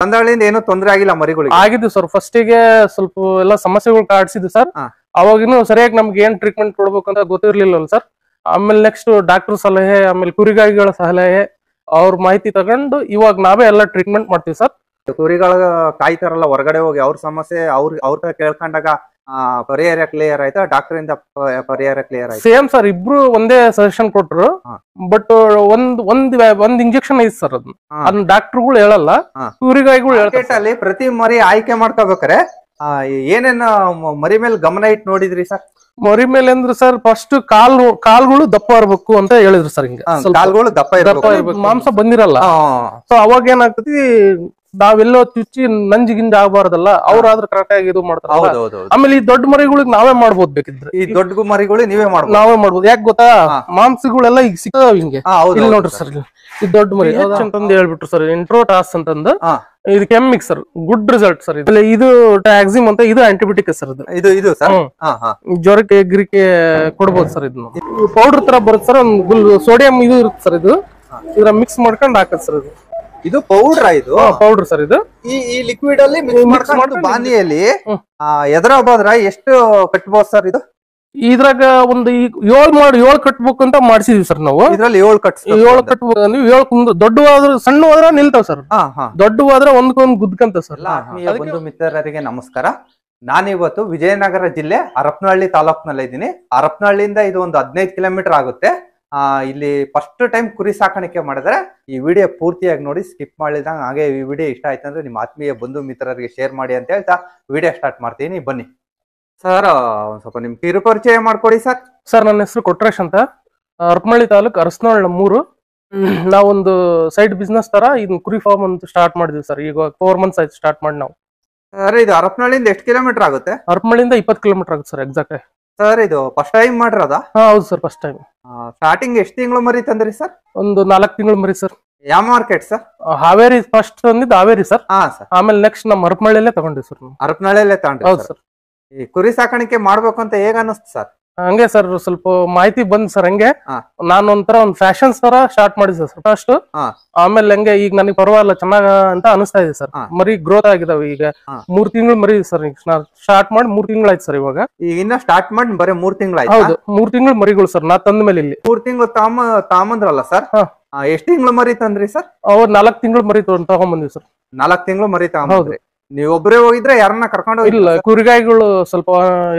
ಕಂದಾಳಿಂದ ಏನು ತೊಂದರೆ ಆಗಿಲ್ಲ ಮರಿಗಳಿಗೆ? ಆಗಿದ್ದು ಸರ್. ಫಸ್ಟ್ ಗೆ ಸ್ವಲ್ಪ ಎಲ್ಲ ಸಮಸ್ಯೆಗಳು ಕಾಡ್ಸಿದ್ವಿ ಸರ್. ಅವಾಗಿನ್ನು ಸರಿಯಾಗಿ ನಮ್ಗೆ ಏನ್ ಟ್ರೀಟ್ಮೆಂಟ್ ಕೊಡ್ಬೇಕು ಅಂತ ಗೊತ್ತಿರ್ಲಿಲ್ಲ ಸರ್. ಆಮೇಲೆ ನೆಕ್ಸ್ಟ್ ಡಾಕ್ಟರ್ ಸಲಹೆ, ಆಮೇಲೆ ಕುರಿಗಾಯಿಗಳ ಸಲಹೆ, ಅವ್ರ ಮಾಹಿತಿ ತಗೊಂಡು ಇವಾಗ ನಾವೇ ಎಲ್ಲ ಟ್ರೀಟ್ಮೆಂಟ್ ಮಾಡ್ತೀವಿ ಸರ್. ಕುರಿಗಳ ಕಾಯ್ತಾರಲ್ಲ ಹೊರಗಡೆ ಹೋಗಿ ಅವ್ರ ಸಮಸ್ಯೆ ಅವ್ರ ಕೇಳ್ಕೊಂಡಾಗ ಪರಿಹಾರ ಕ್ಲಿಯರ್ ಆಯ್ತಾ? ಡಾಕ್ಟರ್ ಇಂದ ಪರಿಹಾರ ಕ್ಲಿಯರ್ ಆಯ್ತು? ಸೇಮ್ ಸರ್, ಇಬ್ರು ಒಂದೇ ಸಜೆಷನ್ ಕೊಟ್ರು. ಬಟ್ ಒಂದ್ ಇಂಜೆಕ್ಷನ್ ಐತಿ ಸರ್, ಅದನ್ನ ಡಾಕ್ಟರ್ಗಳು ಹೇಳಲ್ಲ, ಕುರಿಗಾಯಿಗಳು ಹೇಳ್ತಾರೆ. ಪ್ರತಿ ಮರಿ ಆಯ್ಕೆ ಮಾಡ್ಕೋಬೇಕಾರೆ ಏನೇನ್ ಮರಿ ಮೇಲೆ ಗಮನ ಇಟ್ಟು ನೋಡಿದ್ರಿ ಸರ್? ಮರಿ ಮೇಲೆ ಅಂದ್ರೆ ಸರ್, ಫಸ್ಟ್ ಕಾಲ್ಗಳು ದಪ್ಪ ಇರ್ಬೇಕು ಅಂತ ಹೇಳಿದ್ರು ಸರ್. ಹಿಂಗೆ ಕಾಲ್ಗಳು ದಪ್ಪ ಇರ್ಬೇಕು, ಮಾಂಸ ಬಂದಿರಲ್ಲ. ಸೊ ಅವಾಗ ಏನಾಗ್ತತಿ, ನಾವೆಲ್ಲೋ ಚುಚ್ಚಿ ನಂಜಿಗಿಂಜ ಆಗಬಾರ್ದಲ್ಲ, ಅವ್ರಾದ್ರೆ ಕರೆಕ್ಟ್ ಆಗಿ ಇದು ಮಾಡ್ತಾರೆ. ಆಮೇಲೆ ಈ ದೊಡ್ಡ ಮರಿಗಳಿಗೆ ನಾವೇ ಮಾಡ್ಬೋದು ಬೇಕಿದ್ರೆ. ಈ ದೊಡ್ಡ ಮರಿಗಳು ನಾವೇ ಮಾಡ್ಬೋದು. ಯಾಕೆ ಗೊತ್ತಾ, ಮಾಂಸಗಳೆಲ್ಲ ಈಗ ಸಿಗ್ತಾವ ಹಿಂಗೆ. ಇಲ್ಲಿ ನೋಡ್ರಿ ಸರ್, ಈ ದೊಡ್ಡ ಮರಿ ಅಂತಂದು ಹೇಳ್ಬಿಟ್ರು ಸರ್, ಇಂಟ್ರೋ ಟಾಸ್ ಅಂತಂದು. ಇದು ಕೆಮ್ಮಿಕ್ ಸರ್, ಗುಡ್ ರಿಸಲ್ಟ್ ಸರ್. ಇದು ಟ್ಯಾಕ್ಸಿಮ್ ಅಂತ, ಇದು ಆಂಟಿಬಯೋಟಿಕ್ ಸರ್. ಇದು ಜ್ವರಕ್ಕೆ ಗಿರಿಕೆ ಕೊಡ್ಬೋದು ಸರ್. ಇದನ್ನ ಪೌಡರ್ ತರ ಬರುತ್ತೆ ಸರ್, ಒಂದು ಸೋಡಿಯಂ ಇದು ಇರುತ್ತೆ ಸರ್. ಇದು ಇದ್ರ ಮಿಕ್ಸ್ ಮಾಡ್ಕೊಂಡು ಹಾಕತ್ ಸರ್. ಇದು ಪೌಡರ್, ಇದು ಪೌಡರ್ ಸರ್. ಇದು ಈ ಲಿಕ್ವಿಡ್ ಅಲ್ಲಿ ಮಿಕ್ಸ್ ಮಾಡ್ಕೊಂಡು ಬಾನಿಯಲ್ಲಿ ಎದರ ಬಾದ್ರ ಎಷ್ಟು ಕಟ್ಬೋದು ಸರ್? ಇದು ಇದ್ರಾಗ ಒಂದು 7 ಕಟ್ಬೇಕು ಅಂತ ಮಾಡ್ಸಿದೀವಿ ಸರ್ ನಾವು. ಇದ್ರಲ್ಲಿ 7 ಕಟ್ಬೇಕು. ನೀವು 7 ದೊಡ್ಡವಾದ್ರೆ ಸಣ್ಣವಾದ್ರೆ ನಿಲ್ತಾವ ಸರ್, ದೊಡ್ಡವಾದ್ರೆ ಒಂದ್ಕೊಂದ್ ಗುದ್ಕಂತ ಸರ್. ಬಂಧು ಮಿತ್ರರಿಗೆ ನಮಸ್ಕಾರ. ನಾನಿವತ್ತು ವಿಜಯನಗರ ಜಿಲ್ಲೆ ಹರಪನಹಳ್ಳಿ ತಾಲೂಕ್ನಲ್ಲಿ ಇದ್ದೀನಿ. ಹರಪನಹಳ್ಳಿಯಿಂದ ಇದು ಒಂದು 15 ಕಿಲೋಮೀಟರ್ ಆಗುತ್ತೆ. ಇಲ್ಲಿ ಫಸ್ಟ್ ಟೈಮ್ ಕುರಿ ಸಾಕಾಣಿಕೆ ಮಾಡಿದ್ರೆ ಈ ವಿಡಿಯೋ ಪೂರ್ತಿಯಾಗಿ ನೋಡಿ, ಸ್ಕಿಪ್ ಮಾಡಿದಂಗೆ. ಹಾಗೆ ಈ ವಿಡಿಯೋ ಇಷ್ಟ ಆಯ್ತು ಅಂದ್ರೆ ನಿಮ್ಮ ಆತ್ಮೀಯ ಬಂಧು ಮಿತ್ರರಿಗೆ ಶೇರ್ ಮಾಡಿ ಅಂತ ಹೇಳ್ತಾ ವಿಡಿಯೋ ಸ್ಟಾರ್ಟ್ ಮಾಡ್ತೀನಿ, ಬನ್ನಿ. ಸರ್, ಒಂದ್ ಸ್ವಲ್ಪ ನಿಮ್ ಕಿರು ಪರಿಚಯ ಮಾಡ್ಕೊಡಿ ಸರ್. ಸರ್, ನನ್ನ ಹೆಸರು ಕೊಟ್ರೇಶ್ ಅಂತ, ಹರಪನಹಳ್ಳಿ ತಾಲೂಕು, ಅರಸನಹಳ್ಳಿ ನಮ್ಮೂರು. ನಾವೊಂದು ಸೈಡ್ ಬಿಸ್ನೆಸ್ ತರ ಇದನ್ನ ಕುರಿ ಫಾರ್ಮ್ ಅಂತ ಸ್ಟಾರ್ಟ್ ಮಾಡಿದ್ವಿ ಸರ್. ಈಗ 4 ಮಂತ್ಸ್ ಆಯ್ತು ಸ್ಟಾರ್ಟ್ ಮಾಡಿ ನಾವು. ಸರ್, ಇದು ಹರಪನಹಳ್ಳಿಯಿಂದ ಎಷ್ಟು ಕಿಲೋಮೀಟರ್ ಆಗುತ್ತೆ? ಹರಪನಹಳ್ಳಿಯಿಂದ 20 ಕಿಲೋಮೀಟರ್ ಆಗುತ್ತೆ ಸರ್ ಎಕ್ಸಾಕ್ಟ್. ಸರ್, ಇದು ಫಸ್ಟ್ ಟೈಮ್ ಮಾಡಿರೋದ? ಹೌದು ಸರ್, ಫಸ್ಟ್ ಟೈಮ್. ಸ್ಟಾರ್ಟಿಂಗ್ ಎಷ್ಟು ತಿಂಗಳು ಮರಿ ತಂದ್ರಿ ಸರ್? ಒಂದು 4 ತಿಂಗಳು ಮರಿ ಸರ್. ಯಾವ ಮಾರ್ಕೆಟ್ ಸರ್? ಹಾವೇರಿ ಫಸ್ಟ್ ತಂದಿದ್ದು, ಹಾವೇರಿ ಸರ್. ಸರ್, ಆಮೇಲೆ ನೆಕ್ಸ್ಟ್ ನಮ್ಮ ಹರಪನಹಳ್ಳಿಯಲ್ಲೇ ತಗೊಂಡಿವಿ ಸರ್. ಹರಪನಹಳ್ಳಿಯಲ್ಲೇ ತಗೊಂಡ್ರಿ? ಹೌದು ಸರ್. ಈ ಕುರಿ ಸಾಕಾಣಿಕೆ ಮಾಡ್ಬೇಕು ಅಂತ ಹೇಗ ಅನ್ನಿಸ್ತು ಸರ್? ಹಂಗೆ ಸರ್, ಸ್ವಲ್ಪ ಮಾಹಿತಿ ಬಂದ್ ಸರ್. ಹಂಗೆ ನಾನು ಒಂಥರ ಒಂದು ಫ್ಯಾಷನ್ಸ್ ತರ ಸ್ಟಾರ್ಟ್ ಮಾಡಿದ್ದೆ ಸರ್ ಫಸ್ಟ್. ಆಮೇಲೆ ಹಂಗೆ ಈಗ ನನಗೆ ಪರವಾಗಿಲ್ಲ, ಚೆನ್ನಾಗ ಅಂತ ಅನಿಸ್ತಾ ಇದೆ ಸರ್. ಮರಿ ಗ್ರೋತ್ ಆಗಿದಾವೆ. ಈಗ 3 ತಿಂಗಳು ಮರಿ ಸರ್. ಸ್ಟಾರ್ಟ್ ಮಾಡಿ 3 ತಿಂಗಳು ಆಯ್ತು ಸರ್. ಇವಾಗ ಈಗ ಇನ್ನ ಸ್ಟಾರ್ಟ್ ಮಾಡಿ ಬರೀ 3 ತಿಂಗಳು ಆಯ್ತು? ಹೌದು, 3 ತಿಂಗಳು ಮರಿಗಳು ಸರ್. ನಾ ತಂದ ಮೇಲೆ ಇಲ್ಲಿ 3 ತಿಂಗಳು ತಾಮಂದ್ರಲ್ಲ ಸರ್? ಎಷ್ಟು ತಿಂಗಳು ಮರಿ ತಂದ್ರಿ ಸರ್? ಅವ್ರು 4 ತಿಂಗಳು ಮರಿ ತಗೊಂಡ್ಬಂದ್ವಿ ಸರ್. 4 ತಿಂಗಳು ಮರಿ ತಗೊಂಡ್ರಿ? ನೀವ್ ಒಬ್ಬರೇ ಹೋಗಿದ್ರೆ ಯಾರನ್ನ ಕರ್ಕೊಂಡು ಹೋಗಿ? ಇಲ್ಲ, ಕುರಿಗಾಯಿಗಳು ಸ್ವಲ್ಪ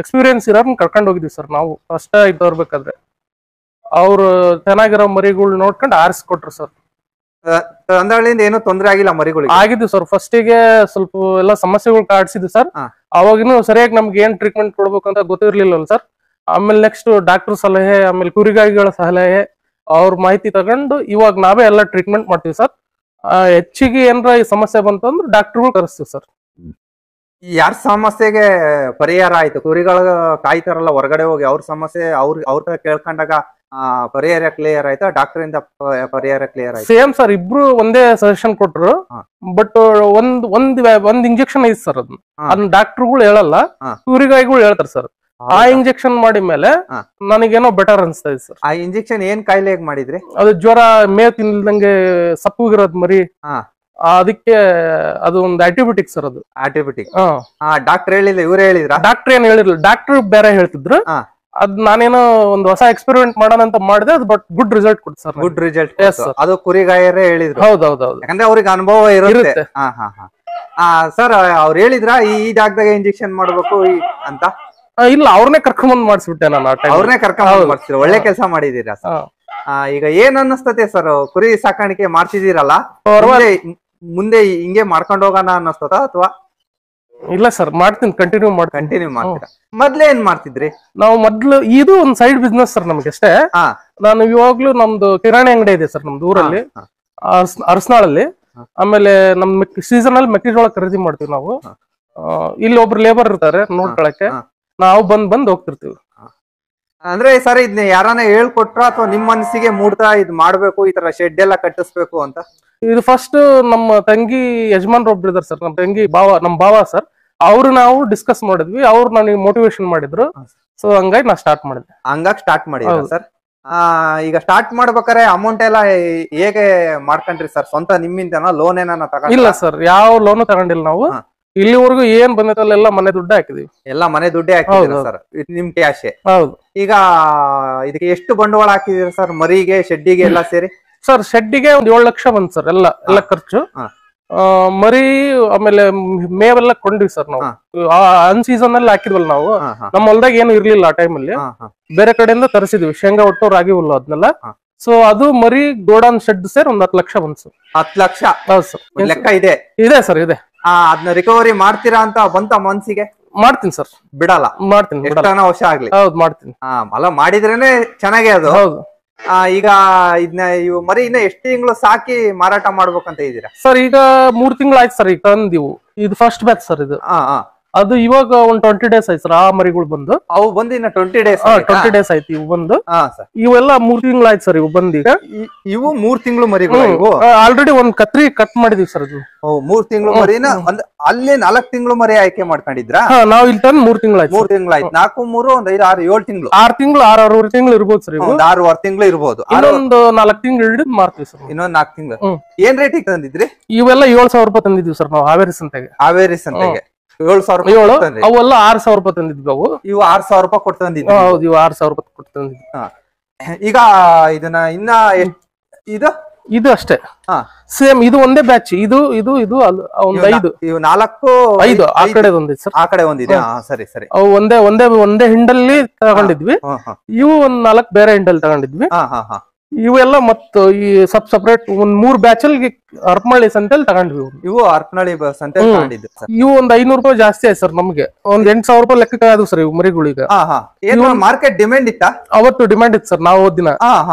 ಎಕ್ಸ್ಪೀರಿಯನ್ಸ್ ಇರೋರ್ನ ಕರ್ಕೊಂಡು ಹೋಗಿದ್ವಿ ಸರ್ ನಾವು. ಫಸ್ಟ್ ಇದು ಬರ್ಬೇಕಾದ್ರೆ ಅವ್ರು ಚೆನ್ನಾಗಿರೋ ಮರಿಗಳು ನೋಡ್ಕೊಂಡು ಆರಿಸ್ಕೊಟ್ರು ಸರ್. ಕಂದಾಳಿಂದ ಏನು ತೊಂದರೆ ಆಗಿಲ್ಲ ಮರಿಗಳಿಗೆ? ಆಗಿದ್ದು ಸರ್. ಫಸ್ಟ್ ಗೆ ಸ್ವಲ್ಪ ಎಲ್ಲ ಸಮಸ್ಯೆಗಳು ಕಾಡ್ಸಿದ್ವಿ ಸರ್. ಅವಾಗಿನ್ನು ಸರಿಯಾಗಿ ನಮ್ಗೆ ಏನ್ ಟ್ರೀಟ್ಮೆಂಟ್ ಕೊಡ್ಬೇಕು ಅಂತ ಗೊತ್ತಿರ್ಲಿಲ್ಲ ಸರ್. ಆಮೇಲೆ ನೆಕ್ಸ್ಟ್ ಡಾಕ್ಟರ್ ಸಲಹೆ, ಆಮೇಲೆ ಕುರಿಗಾಯಿಗಳ ಸಲಹೆ, ಅವ್ರ ಮಾಹಿತಿ ತಗೊಂಡು ಇವಾಗ ನಾವೇ ಎಲ್ಲ ಟ್ರೀಟ್ಮೆಂಟ್ ಮಾಡ್ತೀವಿ ಸರ್. ಹೆಚ್ಚಿಗೆ ಏನಾರ ಈ ಸಮಸ್ಯೆ ಬಂತು ಅಂದ್ರೆ ಡಾಕ್ಟರ್ಗಳು ಕರೆಸ್ತೀವಿ ಸರ್. ಯಾರ ಸಮಸ್ಯೆಗೆ ಪರಿಹಾರ ಆಯ್ತು? ಕುರಿಗಳ ಕಾಯ್ತಾರಲ್ಲ ಹೊರಗಡೆ ಹೋಗಿ ಅವ್ರ ಸಮಸ್ಯೆ ಅವ್ರ ಕೇಳ್ಕೊಂಡಾಗ ಪರಿಹಾರ ಕ್ಲಿಯರ್ ಆಯ್ತಾ? ಡಾಕ್ಟರ್ ಇಂದ ಪರಿಹಾರ ಕ್ಲಿಯರ್ ಆಯ್ತು? ಸೇಮ್ ಸರ್, ಇಬ್ರು ಒಂದೇ ಸಜೆಷನ್ ಕೊಟ್ರು. ಬಟ್ ಒಂದ್ ಇಂಜೆಕ್ಷನ್ ಐತಿ ಸರ್, ಅದನ್ನ ಡಾಕ್ಟರ್ಗಳು ಹೇಳಲ್ಲ, ಕುರಿಗಾಯಿಗಳು ಹೇಳ್ತಾರೆ ಸರ್. ಆ ಇಂಜೆಕ್ಷನ್ ಮಾಡಿ ಮೇಲೆ ನನಗೇನೋ ಬೆಟರ್ ಅನ್ಸ್ತಾ ಇದೆ ಸರ್. ಆ ಇಂಜೆಕ್ಷನ್ ಏನ್ ಕಾಯಿಲೆ ಮಾಡಿದ್ರಿ? ಅದು ಜ್ವರ, ಮೇವ್ ತಿನ್ದಂಗೆ ಸಪ್ಪಗಿರೋದ್ ಮರಿ, ಅದಕ್ಕೆ ಅದು ಒಂದು ಆಂಟಿಬಯೋಟಿಕ್ ಸರ್. ಅದು ಆಂಟಿಬಯೋಟಿಕ್ ಡಾಕ್ಟರ್ ಹೇಳಿಲ್ಲ, ಇವ್ರು ಹೇಳಿದ್ರ? ಡಾಕ್ಟರ್ ಏನ್ ಹೇಳಿರ್ಲಿಲ್ಲ, ಡಾಕ್ಟರ್ ಬೇರೆ ಹೇಳ್ತಿದ್ರು. ಅದ್ ನಾನೇನೋ ಒಂದು ಹೊಸ ಎಕ್ಸ್ಪೆರಿಮೆಂಟ್ ಮಾಡೋಣ ಅಂತ ಮಾಡಿದೆ. ಅದು ಬಟ್ ಗುಡ್ ರಿಸಲ್ಟ್ ಕೊಡ್ತು ಸರ್. Good result? ಅದು ಕುರಿಗಾಯರೇ ಹೇಳಿದ್ರು? ಹೌದೌದೌದು, ಯಾಕಂದ್ರೆ ಅವ್ರಿಗೆ ಅನುಭವ ಇರುತ್ತೆ. ಸರ್, ಅವ್ರು ಹೇಳಿದ್ರ ಈ ಜಾಗದಾಗ ಇಂಜೆಕ್ಷನ್ ಮಾಡ್ಬೇಕು ಅಂತ? ಇಲ್ಲ, ಅವ್ರನ್ನೇ ಕರ್ಕೊಂಡ್ ಮಾಡಿಸ್ಬಿಟ್ಟೆ ನಾನು. ಅವ್ರನ್ನೇ ಕರ್ಕೊಂಡ್ ಮಾಡ್ತೀರ? ಒಳ್ಳೆ ಕೆಲಸ ಮಾಡಿದೀರಾ ಸರ್. ಈಗ ಏನ್ ಅನ್ನಿಸ್ತತೆ ಸರ್, ಕುರಿ ಸಾಕಾಣಿಕೆ ಮಾಡ್ತಿದ್ದೀರಲ್ಲ, ಮುಂದೆ ಹಿಂಗೆ ಮಾಡ್ಕೊಂಡು ಹೋಗೋಣ ಅನ್ನಿಸ್ತದ ಅಥವಾ? ಇಲ್ಲ ಸರ್, ಮಾಡ್ತೀನಿ, ಕಂಟಿನ್ಯೂ ಮಾಡ್ತೀರಾ? ಮೊದ್ಲೇ ಏನ್ ಮಾಡ್ತಿದ್ರಿ? ನಾವು ಮೊದ್ಲು ಇದು ಒಂದ್ ಸೈಡ್ ಬಿಸ್ನೆಸ್ ಸರ್ ನಮ್ಗೆ ಅಷ್ಟೇ. ನಾನು ಇವಾಗ್ಲೂ ನಮ್ದು ಕಿರಾಣಿ ಅಂಗಡಿ ಇದೆ ಸರ್ ನಮ್ದು ಊರಲ್ಲಿ, ಅರಸನಾಳಲ್ಲಿ. ಆಮೇಲೆ ನಮ್ ಸೀಸನ್ ಅಲ್ಲಿ ಮೆಕ್ಕೆಜೋಳ ಖರೀದಿ ಮಾಡ್ತೀವಿ ನಾವು. ಇಲ್ಲಿ ಒಬ್ರು ಲೇಬರ್ ಇರ್ತಾರೆ ನೋಡ್ಕೊಳಕ್ಕೆ, ನಾವು ಬಂದ್ ಹೋಗ್ತಿರ್ತೀವಿ. ಅಂದ್ರೆ ಸರ್, ಇದನ್ನ ಯಾರನ್ನ ಹೇಳ್ಕೊಟ್ರ ಅಥವಾ ನಿಮ್ ಮನಸ್ಸಿಗೆ ಮೂಡ್ತಾ ಇದ್ ಮಾಡ್ಬೇಕು, ಈ ತರ ಶೆಡ್ ಎಲ್ಲ ಕಟ್ಟಿಸ್ಬೇಕು ಅಂತ? ಇದು ಫಸ್ಟ್ ನಮ್ಮ ತಂಗಿ ಯಜಮಾನ್ರು ಒಬ್ರು ಇದಾರೆ ಸರ್, ನಮ್ ತಂಗಿ ನಮ್ ಭಾವ ಸರ್. ಅವ್ರು ನಾವು ಡಿಸ್ಕಸ್ ಮಾಡಿದ್ವಿ, ಅವ್ರು ನನಗೆ ಮೋಟಿವೇಶನ್ ಮಾಡಿದ್ರು. ಸೊ ಹಂಗಾಗಿ ನಾ ಸ್ಟಾರ್ಟ್ ಮಾಡಿದ್ದೆ. ಹಂಗಾಗಿ ಸ್ಟಾರ್ಟ್ ಮಾಡಿದ್ರಾ ಸರ್? ಈಗ ಸ್ಟಾರ್ಟ್ ಮಾಡ್ಬೇಕಾರೆ ಅಮೌಂಟ್ ಎಲ್ಲ ಹೇಗೆ ಮಾಡ್ಕೊಂಡ್ರಿ ಸರ್? ಸ್ವಂತ ನಿಮ್ಮಿಂದನೋ ಲೋನ್ ಏನಾನ ತಗೊಂಡ್? ಇಲ್ಲ ಸರ್, ಯಾವ ಲೋನು ತಗೊಂಡಿಲ್ಲ ನಾವು. ಇಲ್ಲಿವರೆಗೂ ಏನ್ ಬಂದೈತಲ್ಲ ಎಲ್ಲ ಮನೆ ದುಡ್ಡೇ ಹಾಕಿದೀವಿ. ಎಲ್ಲ ಮನೆ ದುಡ್ಡೇ ಹಾಕಿದ್ದೀರಾ ಸರ್? ನಿಮ್ ಕ್ಯಾಶೆ? ಹೌದು. ಈಗ ಇದಕ್ಕೆ ಎಷ್ಟು ಬಂಡವಾಳ ಹಾಕಿದೀರಾ ಸರ್? ಮರಿಗೆ, ಶೆಡ್ಡಿಗೆ ಎಲ್ಲ ಸೇರಿ? ಸರ್ ಶೆಡ್ಡಿಗೆ ಒಂದ್ 7 ಲಕ್ಷ ಬಂತು ಸರ್, ಎಲ್ಲ ಖರ್ಚು. ಮರಿ ಆಮೇಲೆ ಮೇವೆಲ್ಲ ಕೊಂಡ್ವಿ ಸರ್ ನಾವು. ಅನ್ ಸೀಸನ್ ಅಲ್ಲಿ ಹಾಕಿದ್ವಲ್ಲ ನಾವು, ನಮ್ಮ ಹೊಲ್ದಾಗ ಏನು ಇರ್ಲಿಲ್ಲ ಆ ಟೈಮಲ್ಲಿ. ಬೇರೆ ಕಡೆಯಿಂದ ತರಿಸಿದ್ವಿ, ಶೇಂಗಾ ಒಟ್ಟು ರಾಗಿ ಹುಲ್ಲು ಅದನ್ನೆಲ್ಲ. ಸೊ ಅದು ಮರಿ ಗೋಡನ್ ಶೆಡ್ ಸೇರ್ ಒಂದ್ 10 ಲಕ್ಷ ಬಂತು ಸರ್. 10 ಲಕ್ಷ? ಹೌದು ಸರ್. ಲೆಕ್ಕ ಇದೆ? ಇದೆ ಸರ್, ಇದೆ. ಅದನ್ನ ರಿಕವರಿ ಮಾಡ್ತೀರಾ ಅಂತ ಬಂತ ಮನ್ಸಿಗೆ? ಮಾಡ್ತೀನಿ ಸರ್, ಬಿಡಲ್ಲ? ಮಾಡ್ತೀನಿ, ಎಷ್ಟನ ವರ್ಷ ಆಗ್ಲಿ. ಹೌದು ಮಾಡ್ತೀನಿ. ಅಲ್ಲ, ಮಾಡಿದ್ರೇನೆ ಚೆನ್ನಾಗಿ ಅದು. ಹೌದು. ಈಗ ಇದನ್ನ ಇವು ಮರಿ ಇನ್ನ ಎಷ್ಟು ತಿಂಗಳು ಸಾಕಿ ಮಾರಾಟ ಮಾಡ್ಬೇಕಂತ ಇದ್ದೀರಾ ಸರ್? ಈಗ 3 ತಿಂಗಳು ಆಯ್ತು ಸರ್ ಈಗ ತಂದಿವು. ಇದು ಫಸ್ಟ್ ಬ್ಯಾಚ್ ಸರ್ ಇದು. ಅದು ಇವಾಗ ಒಂದ್ 20 ಡೇಸ್ ಆಯ್ತು ಸರ್ ಆ ಮರಿಗಳು ಬಂದು. ಅವು ಬಂದು ಇನ್ನ 20 ಡೇಸ್? 20 ಡೇಸ್ ಆಯ್ತು ಇವು ಬಂದು. ಇವೆಲ್ಲ 3 ತಿಂಗಳು ಆಯ್ತು ಸರ್ ಇವು ಬಂದೀಗ. ಇವು 3 ತಿಂಗಳು ಮರಿಗಳು? ಆಲ್ರೆಡಿ ಒಂದ್ ಕತ್ರಿ ಕಟ್ ಮಾಡಿದೀವಿ ಸರ್ ಅದು. 3 ತಿಂಗಳು ಮರಿನ ಅಲ್ಲಿ 4 ತಿಂಗಳು ಮರಿ ಆಯ್ಕೆ ಮಾಡ್ಕೊಂಡಿದ್ರಾ? ನಾವ್ ಇಲ್ಲಿ ತಂದು 3 ತಿಂಗಳು ಆಯ್ತು. 3 ತಿಂಗಳು ಆಯ್ತು. 4 3 ಒಂದ್ 5 6 7 ತಿಂಗಳು. 6 ತಿಂಗಳು 6 ತಿಂಗಳು ಇರ್ಬೋದು ಸರ್. ಇವು 6 ತಿಂಗಳು ಇರ್ಬೋದು. ಇನ್ನೊಂದು 4 ತಿಂಗಳು ಹಿಡಿದು ಮಾರ್ತೀವಿ ಸರ್. ಇನ್ನೊಂದ್ 4 ತಿಂಗಳು. ಏನ್ ರೇಟಿಗೆ ತಂದಿದ್ರಿ? ಇವೆಲ್ಲ 7,000 ರೂಪಾಯಿ ತಂದಿದ್ವಿ ಸರ್ ನಾವು ಹಾವೇರಿ ಸಂತೆಗೆ. ಹಾವೇರಿ ಸಂತೆಗೆ 7,000 ರೂಪಾಯಿ? ಅವೆಲ್ಲ 6,000 ರೂಪಾಯಿ ತಂದಿದ್ವಿ ಅವು. ಇವು 6,000 ರೂಪಾಯಿ ಕೊಟ್ಟು ತಂದಿದ್ವಿ? ಹೌದು, ಇವು 6,000 ರೂಪಾಯಿ ಕೊಟ್ಟು ತಂದಿದ್ವಿ. ಈಗ ಇದನ್ನ ಇನ್ನ ಇದು ಅಷ್ಟೇ ಸೇಮ್. ಇದು ಒಂದೇ ಬ್ಯಾಚ್. ಇದು ಒಂದ್ 5 ಇವು 4 5 ಆ ಕಡೆ ಒಂದಿದೆ ಸರ್, ಆ ಕಡೆ ಒಂದಿದೆ. ಸರಿ ಸರಿ. ಅವು ಒಂದೇ ಹಿಂಡಲ್ಲಿ ತಗೊಂಡಿದ್ವಿ. ಇವು ಒಂದ್ 4 ಬೇರೆ ಹಿಂಡಲ್ಲಿ ತಗೊಂಡಿದ್ವಿ. ಇವೆಲ್ಲ ಮತ್ತು ಈ ಸಪ್ರೇಟ್ ಒಂದ್ 3 ಬ್ಯಾಚ್ ಅಲ್ಲಿ ಹರಪನಹಳ್ಳಿ ಸಂತೆಯಲ್ಲಿ ತಗೊಂಡ್ವಿ. ಇವು ಹರಪನಹಳ್ಳಿ ಸಂತೆಯಲ್ಲಿ ತಗೊಂಡಿದ್ದು. ಇವು ಒಂದ್ 500 ರೂಪಾಯಿ ಜಾಸ್ತಿ ಆಯ್ತು ಸರ್ ನಮ್ಗೆ. ಒಂದ್ 8,000 ರೂಪಾಯಿ ಲೆಕ್ಕಕ್ಕೆ ಆದವು ಸರ್ ಇವು ಮರಿಗಳಿಗೆ. ಮಾರ್ಕೆಟ್ ಡಿಮ್ಯಾಂಡ್ ಇತ್ತ? ಅವತ್ತು ಡಿಮ್ಯಾಂಡ್ ಇತ್ತು ಸರ್. ನಾವು ದಿನ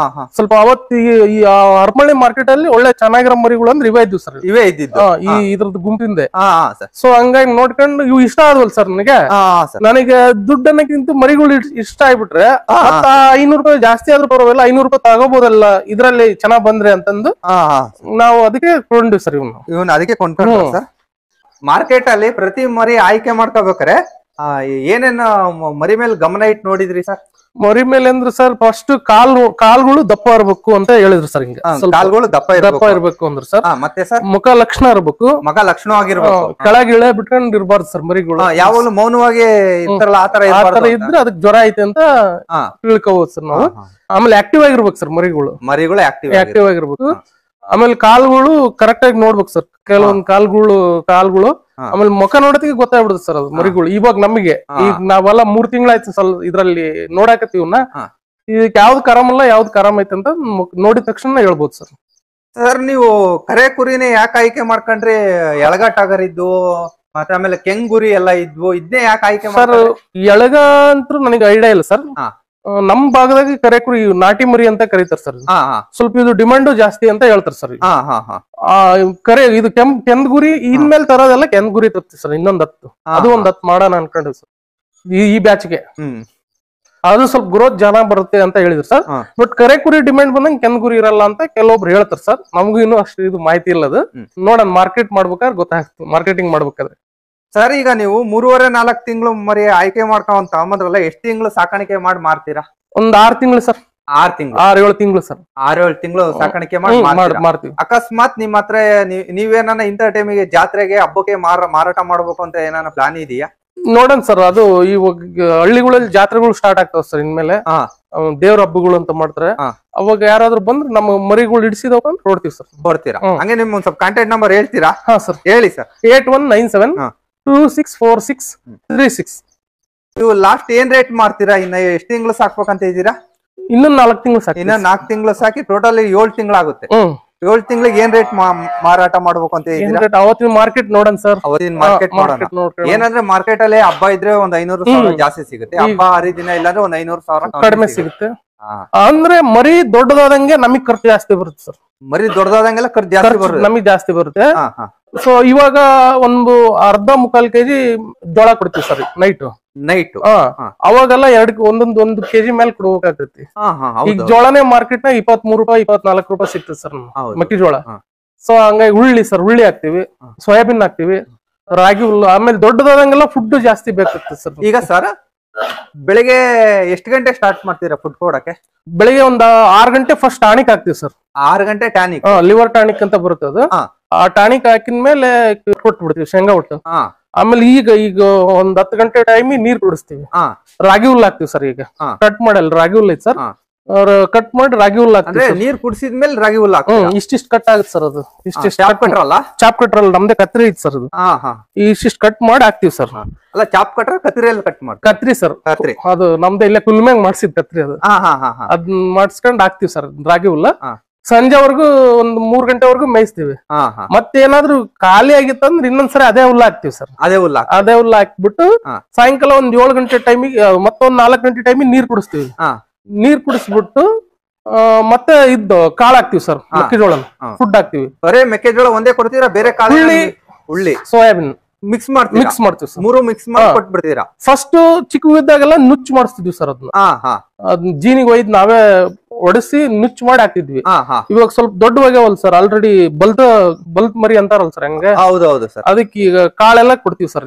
ಸ್ವಲ್ಪ ಅವತ್ತು ಈ ಹರಪನಹಳ್ಳಿ ಮಾರ್ಕೆಟ್ ಅಲ್ಲಿ ಒಳ್ಳೆ ಚೆನ್ನಾಗಿರೋ ಮರಿಗಳು ಅಂದ್ರೆ ಇವೇ ಇದ್ವು ಸರ್. ಇವೇ ಇದ್ದಿದ್ದು ಇದ್ರದ್ದು ಗುಂಪಿಂದೆ. ಸೊ ಹಂಗಾಗಿ ನೋಡ್ಕೊಂಡು ಇವು ಇಷ್ಟ ಆದ್ವಲ್ ಸರ್ ನನಗೆ ದುಡ್ಡು ಅನ್ನಕ್ಕಿಂತ ಮರಿಗಳು ಇಷ್ಟ ಆಗ್ಬಿಟ್ರೆ 500 ರೂಪಾಯಿ ಜಾಸ್ತಿ ಆದ್ರೂ ಪರವಾಗಿಲ್ಲ, 500 ರೂಪಾಯಿ ತಗೋಬಹುದಲ್ಲ ಇದ್ರಲ್ಲಿ ಚೆನ್ನಾಗ್ ಬಂದ್ರೆ ಅಂತಂದು ನಾವು ಅದಕ್ಕೆ ಕೊಂಡ್ವಿ ಸರ್. ಇವನ್ ಅದಕ್ಕೆ ಕೊಂಡ್ಕೊಂಡು ಸರ್. ಮಾರ್ಕೆಟ್ ಅಲ್ಲಿ ಪ್ರತಿ ಮರಿ ಆಯ್ಕೆ ಮಾಡ್ಕೋಬೇಕಾರೆ ಏನೇನ್ ಮರಿ ಮೇಲೆ ಗಮನ ಇಟ್ಟು ನೋಡಿದ್ರಿ ಸರ್? ಮರಿ ಮೇಲೆ ಅಂದ್ರೆ ಸರ್ ಫಸ್ಟ್ ಕಾಲ್ಗಳು ದಪ್ಪ ಇರ್ಬೇಕು ಅಂತ ಹೇಳಿದ್ರು ಸರ್. ಹಿಂಗೆ ಕಾಲ್ಗಳು ದಪ್ಪ ಇರ್ಬೇಕು ಅಂದ್ರೆ ಸರ್. ಮತ್ತೆ ಸರ್ ಮುಖ ಲಕ್ಷಣ ಇರ್ಬೇಕು. ಮಗ ಲಕ್ಷಣ ಆಗಿರ್ಬೇಕು. ಕೆಳಗೆ ಇಳೆ ಬಿಟ್ಕೊಂಡು ಇರ್ಬಾರ್ದು ಸರ್ ಮರಿಗಳು. ಯಾವಾಗಲೂ ಮೌನವಾಗಿ ಇರ್ತಾರಲ್ಲ ಆತರ ಇದ್ರೆ ಅದಕ್ಕೆ ಜ್ವರ ಐತೆ ಅಂತ ತಿಳ್ಕೋಬಹುದು ಸರ್ ನಾವು. ಆಮೇಲೆ ಆಕ್ಟಿವ್ ಆಗಿರ್ಬೇಕು ಸರ್ ಮರಿಗಳು ಆಕ್ಟಿವ್ ಆಗಿರ್ಬೇಕು. ಆಮೇಲೆ ಕಾಲ್ಗಳು ಕರೆಕ್ಟ್ ಆಗಿ ನೋಡ್ಬೇಕು ಸರ್. ಕೆಲವೊಂದ್ ಕಾಲ್ಗಳು ಆಮೇಲೆ ಮುಖ ನೋಡೋದಕ್ಕೆ ಗೊತ್ತಾಗ್ಬಿಡುತ್ತೆ ಸರ್ ಅದು ಮರಿಗಳು. ಇವಾಗ ನಮಗೆ ಈಗ ನಾವೆಲ್ಲ 3 ತಿಂಗಳಾಯ್ತು ಸ್ವಲ್ಪ ಇದ್ರಲ್ಲಿ ನೋಡಾಕತ್ತೀವನ್ನ. ಇದಕ್ಕೆ ಯಾವ್ದು ಆರಾಮಲ್ಲ ಯಾವ್ದು ಆರಾಮ ಐತೆ ಅಂತ ನೋಡಿದ ತಕ್ಷಣ ಹೇಳ್ಬೋದು ಸರ್. ಸರ್ ನೀವು ಕರೆ ಕುರಿನೇ ಯಾಕೆ ಆಯ್ಕೆ ಮಾಡ್ಕೊಂಡ್ರಿ? ಎಳಗಾಟಗರಿದ್ದು ಮತ್ತೆ ಆಮೇಲೆ ಕೆಂಗುರಿ ಎಲ್ಲ ಇದ್ವು, ಇದನ್ನೇ ಯಾಕೆ ಆಯ್ಕೆ ಸರ್? ಎಳಗ ಅಂತೂ ನನಗೆ ಐಡಿಯಾ ಇಲ್ಲ ಸರ್. ನಮ್ ಭಾಗದಾಗ ಕರೆ ಕುರಿ ನಾಟಿ ಮರಿ ಅಂತ ಕರೀತಾರ ಸರ್. ಸ್ವಲ್ಪ ಇದು ಡಿಮಾಂಡ್ ಜಾಸ್ತಿ ಅಂತ ಹೇಳ್ತಾರ ಸರ್. ಕರೆ ಇದು ಕೆಂದ್ಗುರಿ ಇನ್ಮೇಲೆ ತರೋದೆಲ್ಲ ಕೆಂದ್ಗುರಿ ತರ್ತೀವಿ ಸರ್. ಇನ್ನೊಂದ್ 10 ಅದು ಒಂದ್ 10 ಮಾಡೋಣ ಅನ್ಕೊಂಡ್ರಿ ಸರ್ ಈ ಬ್ಯಾಚ್ಗೆ. ಅದು ಸ್ವಲ್ಪ ಗ್ರೋತ್ ಚೆನ್ನಾಗ್ ಬರುತ್ತೆ ಅಂತ ಹೇಳಿದ್ರು ಸರ್. ಬಟ್ ಕರೆ ಕುರಿ ಡಿಮ್ಯಾಂಡ್ ಬಂದಂಗೆ ಕೆಂದ್ಗುರಿ ಇರಲ್ಲ ಅಂತ ಕೆಲವೊಬ್ರು ಹೇಳ್ತಾರ ಸರ್. ನಮಗೂ ಇನ್ನೂ ಅಷ್ಟು ಇದು ಮಾಹಿತಿ ಇಲ್ಲದು. ನೋಡೋಣ ಮಾರ್ಕೆಟ್ ಮಾಡ್ಬೇಕಾದ್ರೆ ಗೊತ್ತಾಗ್ತದೆ, ಮಾರ್ಕೆಟಿಂಗ್ ಮಾಡ್ಬೇಕಾದ್ರೆ. ಸರ್ ಈಗ ನೀವು 3-4 ತಿಂಗಳು ಮರಿ ಆಯ್ಕೆ ಮಾಡ್ಕೊಂತ ತಗೊಂಬಂದ್ರಲ್ಲ, ಎಷ್ಟು ತಿಂಗಳು ಸಾಕಾಣಿಕೆ ಮಾಡಿ ಮಾರ್ತೀರಾ? ಒಂದ್ 6 ತಿಂಗಳು ಸರ್. 6-7 ತಿಂಗಳು ಸರ್. 6-7 ತಿಂಗಳು ಸಾಕಾಣಿಕೆ ಮಾಡ್ತೀವಿ. ಅಕಸ್ಮಾತ್ ನಿಮ್ ಹತ್ರ ನೀವೇನ ಇಂಥ ಟೈಮಿಗೆ ಜಾತ್ರೆಗೆ ಹಬ್ಬಕ್ಕೆ ಮಾರಾಟ ಮಾಡ್ಬೇಕು ಅಂತ ಏನಾನ ಪ್ಲಾನ್ ಇದೆಯಾ? ನೋಡೋಣ ಸರ್. ಅದು ಇವಾಗ ಹಳ್ಳಿಗಳಲ್ಲಿ ಜಾತ್ರೆಗಳು ಸ್ಟಾರ್ಟ್ ಆಗ್ತಾವ ಸರ್. ಇನ್ಮೇಲೆ ದೇವ್ರ ಹಬ್ಬಗಳು ಅಂತ ಮಾಡ್ತಾರೆ. ಅವಾಗ ಯಾರಾದ್ರೂ ಬಂದ್ರೆ ನಮ್ಮ ಮರಿಗಳು ಹಿಡಿಸಿದವ ನೋಡ್ತೀವಿ ಸರ್. ಬರ್ತೀರಾ? ಹಂಗೆ ನಿಮ್ ಒಂದ್ ಸ್ವಲ್ಪ ಕಾಂಟ್ಯಾಕ್ಟ್ ನಂಬರ್ ಹೇಳ್ತೀರಾ? ಸರ್ ಹೇಳಿ ಸರ್. 8197264636. ನೀವು ಲಾಸ್ಟ್ ಏನ್ ರೇಟ್ ಮಾಡ್ತೀರಾ? ಇನ್ನ ಎಷ್ಟು ತಿಂಗಳು ಸಾಕ್ಬೇಕಂತ ಇದ್ದೀರಾ? ಇನ್ನೊಂದ್ 4 ತಿಂಗಳು ಸಾಕಿ. ಇನ್ನ 4 ತಿಂಗಳು ಸಾಕಿ ಟೋಟಲ್ 7 ತಿಂಗಳಾಗುತ್ತೆ. 7 ತಿಂಗಳಿಗೆ ಏನ್ ರೇಟ್ ಮಾರಾಟ ಮಾಡ್ಬೇಕು ಅಂತ ಇದ್ದೀರಾ? ಅವತ್ತಿನ ಮಾರ್ಕೆಟ್ ನೋಡೋಣ ಸರ್. ಅವತ್ತಿನ ಮಾರ್ಕೆಟ್ ನೋಡೋಣ. ಏನಂದ್ರೆ ಮಾರ್ಕೆಟ್ ಅಲ್ಲಿ ಹಬ್ಬ ಇದ್ರೆ ಒಂದ್ 500,000 ಜಾಸ್ತಿ ಸಿಗುತ್ತೆ. ಹಬ್ಬ ಹರಿದಿನ ಇಲ್ಲಾಂದ್ರೆ ಒಂದ್ 500,000 ಕಡಿಮೆ ಸಿಗುತ್ತೆ. ಅಂದ್ರೆ ಮರಿ ದೊಡ್ಡದಾದಂಗೆ ನಮಗ್ ಖರ್ಚು ಜಾಸ್ತಿ ಬರುತ್ತೆ ಸರ್. ಮರಿ ದೊಡ್ಡದಾದಂಗೆಲ್ಲ ಖರ್ಚು ಜಾಸ್ತಿ ಬರುತ್ತೆ, ನಮಗ್ ಜಾಸ್ತಿ ಬರುತ್ತೆ. ಸೊ ಇವಾಗ ಒಂದು ಅರ್ಧ ಮುಕ್ಕಾಲ್ ಕೆಜಿ ಜೋಳ ಕೊಡ್ತೀವಿ ಸರ್ ನೈಟ್. ಅವಾಗೆಲ್ಲ 1 ಕೆಜಿ ಮೇಲೆ ಕೊಡ್ಬೇಕಾಗ್ತೈತಿ. ಈಗ ಜೋಳನೇ ಮಾರ್ಕೆಟ್ ನಾಗ 23 ರೂಪಾಯಿ 24 ರೂಪಾಯಿ ಸಿಗ್ತದೆ ಸರ್ ಮೆಕ್ಕೆಜೋಳ. ಸೊ ಹಂಗಾಗಿ ಉಳ್ಳಿ ಹಾಕ್ತಿವಿ, ಸೋಯಾಬೀನ್ ಹಾಕ್ತಿವಿ, ರಾಗಿ ಹುಲ್ಲು. ಆಮೇಲೆ ದೊಡ್ಡದಾದಂಗೆಲ್ಲ ಫುಡ್ ಜಾಸ್ತಿ ಬೇಕಾಗ್ತದೆ ಸರ್. ಈಗ ಸರ್ ಬೆಳಿಗ್ಗೆ ಎಷ್ಟು ಗಂಟೆ ಸ್ಟಾರ್ಟ್ ಮಾಡ್ತೀರಾ ಫುಡ್ ಕೊಡಕ್ಕೆ? ಬೆಳಿಗ್ಗೆ ಒಂದ್ 6 ಗಂಟೆ ಫಸ್ಟ್ ಟಾನಿಕ್ ಹಾಕ್ತಿವಿ ಸರ್. 6 ಗಂಟೆ ಟಾನಿಕ್? ಲಿವರ್ ಟಾನಿಕ್ ಅಂತ ಬರುತ್ತೆ ಅದು. ಆ ಟಾನಿಕ್ ಹಾಕಿದ್ಮೇಲೆ ಕೊಟ್ಬಿಡ್ತೀವಿ ಶೇಂಗಾ ಒಟ್ಟು. ಆಮೇಲೆ ಈಗ ಒಂದ್ 10 ಗಂಟೆ ಟೈಮಿಗೆ ನೀರ್ ಕುಡಿಸ್ತೀವಿ. ರಾಗಿ ಹುಲ್ಲು ಹಾಕ್ತಿವಿ ಸರ್. ಈಗ ಕಟ್ ಮಾಡಲ್ಲ, ರಾಗಿ ಹುಲ್ಲು ಐತಿ ಸರ್, ಅವ್ರ ಕಟ್ ಮಾಡಿ ರಾಗಿ ಹುಲ್ಲು ಹಾಕ್ತಿವಿ. ನೀರ್ ಕುಡಿಸಿದ್ಮೇಲೆ ರಾಗಿ ಹುಲ್ಲು ಇಷ್ಟಿಷ್ಟು ಕಟ್ ಆಗುತ್ತೆ ಸರ್. ಅದು ಇಷ್ಟಿಷ್ಟು ಚಾಪ್ ಕಟ್ರಲ್ಲ, ನಮ್ದೇ ಕತ್ರಿ ಐತಿ ಸರ್. ಅದು ಇಷ್ಟಿಷ್ಟು ಕಟ್ ಮಾಡಿ ಹಾಕ್ತಿವಿ ಸರ್. ಅಲ್ಲ, ಚಾಪ್ ಕಟ್ರ ಕತ್ರಿಯಲ್ಲಿ ಕಟ್ ಮಾಡಿ? ಕತ್ರಿ ಸರ್, ಕತ್ರಿ. ಅದು ನಮ್ದೇ ಇಲ್ಲೇ ಕುಲ್ಮ್ಯಾಗ ಮಾಡ್ಸಿದ್ ಕತ್ರಿ ಅದು. ಅದನ್ನ ಮಾಡಿಸ್ಕೊಂಡ್ ಹಾಕ್ತಿವಿ ಸರ್ ರಾಗಿ ಹುಲ್ಲ. ಸಂಜೆವರೆಗೂ ಒಂದ್ 3 ಗಂಟೆವರೆಗೂ ಮೇಯಿಸ್ತೀವಿ. ಮತ್ತೇನಾದ್ರೂ ಖಾಲಿ ಆಗಿತ್ತಂದ್ರೆ ಇನ್ನೊಂದ್ಸರಿ ಅದೇ ಹುಲ್ಲ ಹಾಕ್ತಿವಿ ಸರ್. ಅದೇ ಹುಲ್ಲ ಹಾಕ್ಬಿಟ್ಟು ಸಾಯಂಕಾಲ ಒಂದ್ 7 ಗಂಟೆ ಟೈಮಿಗೆ ಮತ್ತೊಂದ್ 4 ಗಂಟೆ ಟೈಮಿಗೆ ನೀರ್ ಕುಡಿಸ್ತೀವಿ. ನೀರ್ ಕುಡಿಸ್ಬಿಟ್ಟು ಮತ್ತೆ ಇದ್ದು ಕಾಳು ಹಾಕ್ತಿವಿ ಸರ್. ಮೆಕ್ಕೆಜೋಳ ಫುಡ್ ಹಾಕ್ತಿವಿ. ಬರೇ ಮೆಕ್ಕೆಜೋಳ ಒಂದೇ ಕೊಡ್ತೀರಾ? ಬೇರೆ ಕಾಳು, ಉಳ್ಳಿ, ಸೋಯಾಬೀನ್ ಮಿಕ್ಸ್ ಮಾಡ್ತೀವಿ ಸರ್. 3 ಮಿಕ್ಸ್ ಮಾಡಿ ಕೊಟ್ಬಿಡ್ತೀರಾ? ಫಸ್ಟ್ ಚಿಕ್ಕವಿದ್ದಾಗೆಲ್ಲ ನುಚ್ಚು ಮಾಡಿಸ್ತಿದ್ವಿ ಸರ್. ಅದನ್ನ ಜೀನಿಗೆ ಒಯ್ದು ನಾವೇ ಒಡಿಸಿ ನುಚ್ಚು ಮಾಡಿ ಹಾಕ್ತಿದ್ವಿ. ಇವಾಗ ಸ್ವಲ್ಪ ದೊಡ್ಡವಾಗ್ಯಾವಲ್ಲ ಸರ್, ಆಲ್ರೆಡಿ ಬಲ್ತ್ ಮರಿ ಅಂತಾರಲ್ಲ ಸರ್, ಹಂಗೆ. ಹೌದೌದು ಸರ್. ಅದಕ್ಕೆ ಈಗ ಕಾಳೆಲ್ಲ ಕೊಡ್ತೀವಿ ಸರ್.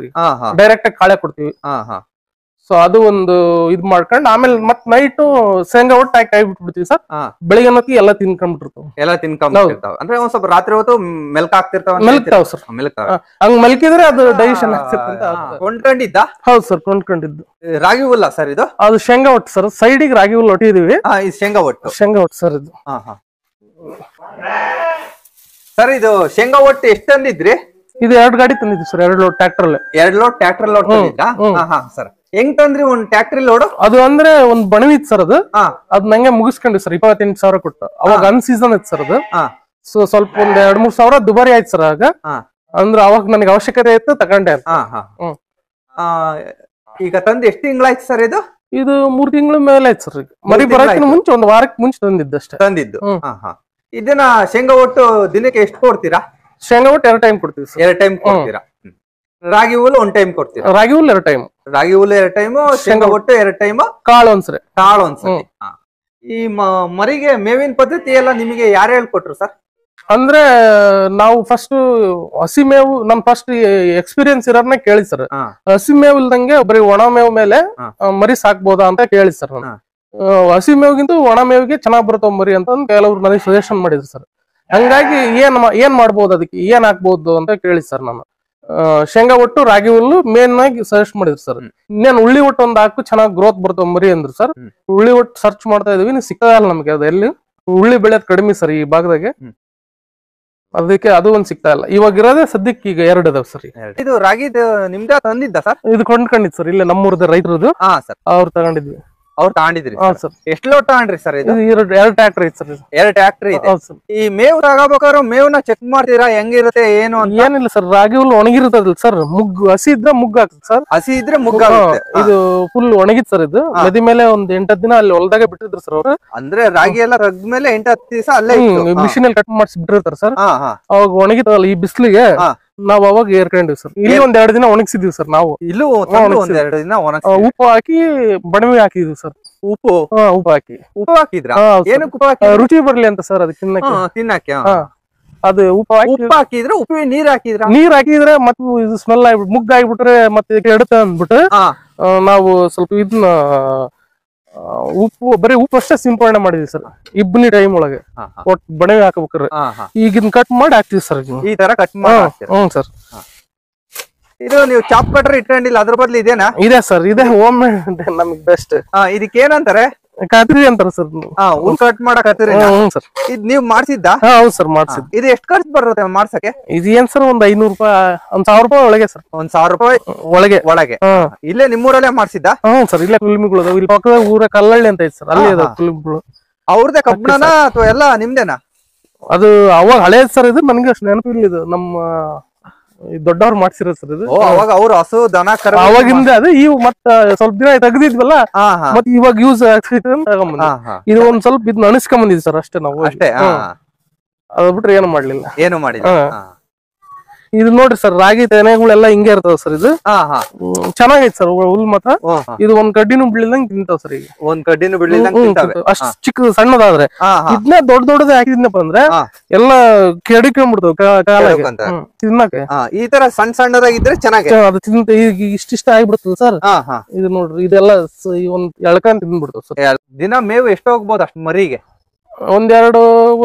ಡೈರೆಕ್ಟ್ ಆಗಿ ಕಾಳೆ ಕೊಡ್ತೀವಿ. ಸೊ ಅದು ಒಂದು ಇದ್ ಮಾಡ್ಕೊಂಡ್ ಆಮೇಲೆ ಮತ್ ನೈಟ್ ಶೇಂಗಾ ಒಟ್ಟು ಹಾಕಿ ಕೈ ಬಿಟ್ಬಿಡ್ತೀವಿ ಸರ್. ಬೆಳಿಗ್ಗೆ ಹೊತ್ತಿಗೆ ಎಲ್ಲ ತಿನ್ಕೊಂಡ್ಬಿಟ್ಟಿರ್ತಾವ. ಅಂದ್ರೆ ಒಂದ್ ಸ್ವಲ್ಪ ರಾತ್ರಿ ಹೊತ್ತು ಮೆಲ್ಕ್ ಹಾಕ್ತಿರ್ತಾವ? ಮೆಲ್ಕ್ತಾವ ಸರ್. ಹಂಗ್ ಮೆಲ್ಕಿದ್ರೆ ಅದು ಡೈಜೆಷನ್ ಕೊಂಡ್ಕೊಂಡಿದ್ದ? ಹೌದು ಸರ್, ಕೊಂಡ್ಕೊಂಡಿದ್ದು. ರಾಗಿ ಹುಲ್ಲ ಸರ್ ಇದು? ಅದು ಶೇಂಗಾ ಒಟ್ಟು ಸರ್. ಸೈಡಿಗೆ ರಾಗಿ ಹುಲ್ಲು ಒಟ್ಟಿದೀವಿ. ಶೇಂಗಾ ಒಟ್ಟು ಸರ್ ಇದು. ಸರ್, ಇದು ಶೇಂಗಾ ಒಟ್ಟು ಎಷ್ಟು ತಂದಿದ್ರಿ? ಇದು 2 ಗಾಡಿ ತಂದಿದ್ವಿ ಸರ್. 2 ಲೋಡ್ ಟ್ರ್ಯಾಕ್ಟರ್ ಅಲ್ಲಿ. 2 ಲೋಡ್ ಟ್ರ್ಯಾಕ್ಟರ್ ಲೋಡ್ ತಂದಿದ್ರಾ? ಸರ್, ಹೆಂಗ್ ತಂದ್ರಿ ಒಂದ್ ಟ್ರ್ಯಾಕ್ಟರ್ ಲೋಡ್? ಅದು ಅಂದ್ರೆ ಒಂದ್ ಬಣವಿ ಇತ್ತು ಸರ್. ಅದು ಅದ್ ನಂಗೆ ಮುಗಿಸ್ಕೊಂಡ್ವಿ ಸರ್ 28,000 ಕೊಟ್ಟು. ಅವಾಗ ಅನ್ ಸೀಸನ್ ಇತ್ತು ಸರ್ ಅದು. ಸೊ ಸ್ವಲ್ಪ ಒಂದ್ 2-3 ಸಾವಿರ ದುಬಾರಿ ಆಯ್ತು ಸರ್ ಆಗ. ಅಂದ್ರೆ ಅವಾಗ ನನಗೆ ಅವಶ್ಯಕತೆ ಇತ್ತು, ತಗೊಂಡೆ. ಈಗ ತಂದು ಎಷ್ಟು ತಿಂಗಳಾಯ್ತು ಸರ್ ಇದು? ಇದು 3 ತಿಂಗಳ ಮೇಲೆ ಆಯ್ತು ಸರ್. ಮರಿ ಬರೋಕ್ಕಿಂತ ಮುಂಚೆ 1 ವಾರಕ್ಕೆ ಮುಂಚೆ ತಂದಿದ್ದು. ಇದನ್ನ ಶೇಂಗಾ ಒಟ್ಟು ದಿನಕ್ಕೆ ಎಷ್ಟು ಕೊಡ್ತೀರಾ? ಶೇಂಗಾ ಒಟ್ಟು 2 ಟೈಮ್ ಕೊಡ್ತೀವಿ ಸರ್. 2 ಟೈಮ್ ಕೊಡ್ತೀರಾ? ರಾಗಿ ಹುಲ್ಲು 1 ಟೈಮ್ ಕೊಡ್ತೀರಾ? ರಾಗಿ ಹುಲ್ಲು 2 ಟೈಮ್. ರಾಗಿ ಹುಲ್ಲು 2 ಟೈಮ್, ಶೇಂಗಾ ಒಟ್ಟು 2 ಟೈಮ್, ಕಾಳು ಒಂದ್ಸರಿ. ಈ ಮರಿಗೆ ಮೇವಿನ ಪದ್ಧತಿ ಎಲ್ಲ ನಿಮಗೆ ಯಾರು ಹೇಳ್ಕೊಟ್ರು ಸರ್? ಅಂದ್ರೆ ನಾವು ಫಸ್ಟ್ ಹಸಿ ಮೇವು, ನಮ್ ಫಸ್ಟ್ ಎಕ್ಸ್ಪೀರಿಯನ್ಸ್ ಇರೋರ್ನ ಕೇಳಿ ಸರ್. ಹಸಿ ಮೇವು ಇಲ್ದಂಗೆ ಬರೀ ಒಣ ಮೇವು ಮೇಲೆ ಮರಿ ಸಾಕ್ಬೋದಾ ಅಂತ ಕೇಳಿ ಸರ್. ಹಸಿ ಮೇವಿಗಿಂತ ಒಣ ಮೇವಿಗೆ ಚೆನ್ನಾಗ್ ಬರುತ್ತವ ಮರಿ ಅಂತ ಕೆಲವ್ರು ನನಗೆ ಸಜೆಷನ್ ಮಾಡಿದ್ರು ಸರ್. ಹಂಗಾಗಿ ಏನ್ ಮಾಡ್ಬೋದು, ಅದಕ್ಕೆ ಏನ್ ಹಾಕ್ಬೋದು ಅಂತ ಕೇಳಿ ಸರ್. ನಾನು ಶೇಂಗಾ ಒಟ್ಟು ರಾಗಿ ಹುಲ್ಲು ಮೇನ್ ಆಗಿ ಸಜೆಸ್ಟ್ ಮಾಡಿದ್ರು ಸರ್. ಇನ್ನೇನು ಉಳ್ಳಿ ಒಟ್ಟು ಒಂದ್ ಹಾಕು ಚೆನ್ನಾಗಿ ಗ್ರೋತ್ ಬರ್ತಾವ ಮರಿ ಅಂದ್ರು ಸರ್. ಉಳ್ಳಿ ಒಟ್ಟು ಸರ್ಚ್ ಮಾಡ್ತಾ ಇದೀವಿ, ಸಿಕ್ಕಲ್ಲ ನಮ್ಗೆ. ಅದು ಎಲ್ಲಿ ಉಳ್ಳಿ ಬೆಳೆಯೋದ್ ಕಡಿಮೆ ಸರ್ ಈ ಭಾಗದಾಗೆ. ಅದಕ್ಕೆ ಅದು ಒಂದ್ ಸಿಗ್ತಾ ಇಲ್ಲ. ಇವಾಗ ಇರೋದೇ ಸದ್ಯಕ್ಕೆ ಈಗ 2 ಅದಾವ ಸರ್. ಇದು ರಾಗಿ ನಿಮ್ದೇ ತಂದಿದ್ದ ಸರ್? ಇದು ಕೊಂಡ್ಕೊಂಡಿದ್ ಸರ್, ಇಲ್ಲೇ ನಮ್ಮೂರದ ರೈತರದು. ಅವ್ರು ತಗೊಂಡಿದ್ವಿ. ಅವ್ರು ತಗೊಂಡಿದ್ರಿ ಸರ್? ಎಷ್ಟು ಲೋಡ್ ತಗೊಂಡ್ರಿ ಸರ್ ಇದು? 2 ಟ್ರ್ಯಾಕ್ಟರ್ ಐತಿ ಸರ್. 2 ಟ್ರ್ಯಾಕ್ಟರ್ ಇದೆ. ಈ ಮೇವು ತಗೋಬೇಕಾದ್ರೆ ಮೇವ್ನ ಚೆಕ್ ಮಾಡ್ತೀರಾ ಹೆಂಗಿರುತ್ತೆ ಏನು ಅಂತ? ಏನಿಲ್ಲ ಸರ್, ರಾಗಿ ಹುಲ್ಲು ಒಣಗಿರ್ತದಲ್ಲ ಸರ್. ಮುಗ್ಗು ಹಸಿ ಇದ್ರೆ ಮುಗ್ಗು ಆಗ್ತದೆ ಸರ್. ಹಸಿ ಇದ್ರೆ ಮುಗ್ಗಾಗುತ್ತೆ. ಇದು ಫುಲ್ ಒಣಗಿತ್ ಸರ್. ಇದು ನದಿ ಮೇಲೆ ಒಂದ್ 8-10 ದಿನ ಅಲ್ಲಿ ಹೊಲದಾಗ ಬಿಟ್ಟಿದ್ರು ಸರ್ ಅವ್ರು. ಅಂದ್ರೆ ರಾಗಿ ಎಲ್ಲ ರಗ್ಮೇಲೆ 8-10 ದಿವಸ ಅಲ್ಲೇ ಮಿಷಿನ್ ಅಲ್ಲಿ ಕಟ್ ಮಾಡಿಸಿ ಬಿಟ್ಟಿರ್ತಾರೆ ಸರ್. ಅವಾಗ ಒಣಗಿತಲ್ಲ ಈ ಬಿಸಿಲಿಗೆ, ನಾವ್ ಅವಾಗ ಏರ್ಕೊಂಡಿವಿ ಸರ್. ಇಲ್ಲಿ ಒಂದ್ 2 ದಿನ ಒಣಗಿಸಿದ್ವಿ ಸರ್ ನಾವು. ಇಲ್ಲೂ ಒಂದ್ 2 ದಿನ ಉಪ್ಪು ಹಾಕಿ ಬಣವಿ ಹಾಕಿದ್ವಿ ಸರ್. ಉಪ್ಪು ಹಾಕಿ. ಉಪ್ಪು ಹಾಕಿದ್ರ? ರುಚಿ ಬರ್ಲಿ ಅಂತ ಸರ್, ಅದಕ್ಕೆ ತಿನ್ನಕ್ಕೆ. ಅದು ಉಪ್ಪು ಹಾಕಿದ್ರೆ ಉಪ್ಪು ನೀರ್ ಹಾಕಿದ್ರೆ ಮತ್ತೆ ಇದು ಸ್ಮೆಲ್ ಆಗ್ಬಿಟ್ಟು ಮುಗ್ಗ ಆಗ್ಬಿಟ್ರೆ ಮತ್ತೆ ಕೆಡುತ್ತೆ ಅಂದ್ಬಿಟ್ಟು ನಾವು ಸ್ವಲ್ಪ ಇದನ್ನ ಬರೀ ಉಪ್ಪು ಅಷ್ಟೇ ಸಿಂಪಡಣೆ ಮಾಡಿದ್ವಿ ಸರ್. ಇಬ್ಬನಿ ಟೈಮ್ ಒಳಗೆ ಒಟ್ಟು ಬಣವೆ ಹಾಕ್ಬೇಕ್ರೆ ಈಗಿನ ಕಟ್ ಮಾಡಿ ಹಾಕ್ತಿವಿ ಸರ್. ಈ ತರ ಕಟ್ ಮಾಡಿ? ಹ್ಞೂ ಸರ್. ಇದು ನೀವು ಚಾಪ್ ಕಟ್ರ್ ಇಟ್ಕೊಂಡಿಲ್ಲ, ಅದ್ರ ಬದ್ಲು ಇದೇನಾ? ಇದೆ ಸರ್, ಇದೆ. ಹೋಮ್ ಮೇಡ್ ನಮ್ಗೆ ಬೆಸ್ಟ್. ಇದಕ್ಕೆ ಏನಂತಾರೆ? ಕತ್ರಿ ಅಂತಾರ ಸರ್. ಹುಲ್ ಕಟ್ ಮಾಡೋ ಕತ್ರಿ ಸರ್. ಇದ್ ನೀವ್ ಮಾಡ್ಸಿದ್ದ? ಹೌದು ಸರ್, ಮಾಡ್ಸಿದ್. ಇದು ಎಷ್ಟು ಖರ್ಚು ಬರುತ್ತೆ ಮಾಡ್ಸಕ್ಕೆ? ಇದು ಏನ್ ಸರ್, ಒಂದ್ 500 ರೂಪಾಯಿ, 1,000 ರೂಪಾಯಿ ಒಳಗೆ ಸರ್. 1,000 ರೂಪಾಯಿ ಒಳಗೆ? ಇಲ್ಲೇ ನಿಮ್ಮೂರಲ್ಲೇ ಮಾಡ್ಸಿದ್ದ? ಹ್ಞೂ ಸರ್, ಇಲ್ಲೇ ಕುಲ್ಮಿಗಳು ಅದಾವ. ಇಲ್ಲಿ ಪಕ್ಕದಾಗ ಊರ ಕಲ್ಲಳ್ಳಿ ಅಂತ ಐತೆ ಸರ್, ಅಲ್ಲಿ ಅದಾವ ಕುಲ್ಮಿಗಳು. ಅವ್ರದೇ ಕಬ್ಬಣನ ಅಥವಾ ಎಲ್ಲ ನಿಮ್ದೇನಾ? ಅದು ಅವಾಗ ಹಳೇದ್ ಸರ್. ಇದು ನನ್ಗೆ ಅಷ್ಟು ನೆನಪಿಲ್ಲ. ಇದು ನಮ್ಮ ದೊಡ್ಡವ್ರು ಮಾಡ್ಸಿರೋ ಸರ್. ಇದು ಅವಾಗ ಅವ್ರು ಹಸು ದನ ಕರ ಅವಾಗಿಂದ ಅದು. ಇವ್ ಮತ್ತ ಸ್ವಲ್ಪ ದಿನ ತೆಗ್ದಿದ್ವಲ್ಲ, ಮತ್ತೆ ಇವಾಗ ಯೂಸ್ ಆಗ್ತೈತೆ ಅಂತ ತಗೊಂಬಂದ. ಇದು ಒಂದ್ ಸ್ವಲ್ಪ ಇದನ್ನ ಅನಿಸ್ಕೊಂಡ್ ಬಂದಿದ್ವಿ ಸರ್ ಅಷ್ಟೇ ನಾವು. ಅಷ್ಟೇ, ಅದ್ ಬಿಟ್ರೆ ಏನು ಮಾಡ್ಲಿಲ್ಲ. ಏನು ಮಾಡಿಲ್ಲ. ಇದು ನೋಡ್ರಿ ಸರ್ ರಾಗಿ ತೆನೆಗಳೆಲ್ಲ ಹಿಂಗೆ ಇರ್ತಾವ ಸರ್ ಇದು ಹಾ ಹಾ ಚೆನ್ನಾಗೈತೆ ಸರ್ ಹುಲ್ ಮಾತ್ರ ಓ, ಹಾ. ಇದು ಒಂದ್ ಕಡ್ಡಿನೂ ಬಿಡ್ಲಿದಂಗ್ ತಿಂತಾವ ಸರ್ ಈಗ ಒಂದ್ ಕಡ್ಡಿನೂ ಬಿಡ್ಲಿಲ್ಲ ಅಷ್ಟ್ ಚಿಕ್ಕ ಸಣ್ಣದಾದ್ರೆ ಇದನ್ನ ದೊಡ್ಡದೇ ಹಾಕಿದ್ನಪ್ಪ ಅಂದ್ರೆ ಹಾ. ಎಲ್ಲ ಕೆಡಿಕೊಂಡ್ಬಿಡ್ತಾವ ಕಾಲಾಗೆ ಕೆಡಕೊಂತ. ತಿನ್ನಕ್ಕೆ ಈ ತರ ಸಣ್ಣ ಸಣ್ಣದಾಗಿದ್ರೆ ಚೆನ್ನಾಗಿ ಅದು ತಿಂತ ಈಗ ಇಷ್ಟಿಷ್ಟ ಆಗ್ಬಿಡ್ತದ ಸರ್ ಇದು ನೋಡ್ರಿ ಇದೆಲ್ಲ ಒಂದ್ ಎಳ್ಕೊಂಡ್ ತಿಂದ್ಬಿಡ್ತಾವ ಸರ್ ದಿನ ಮೇವು ಎಷ್ಟು ಹೋಗ್ಬೋದು ಅಷ್ಟ್ ಮರಿಗೆ? ಒಂದ್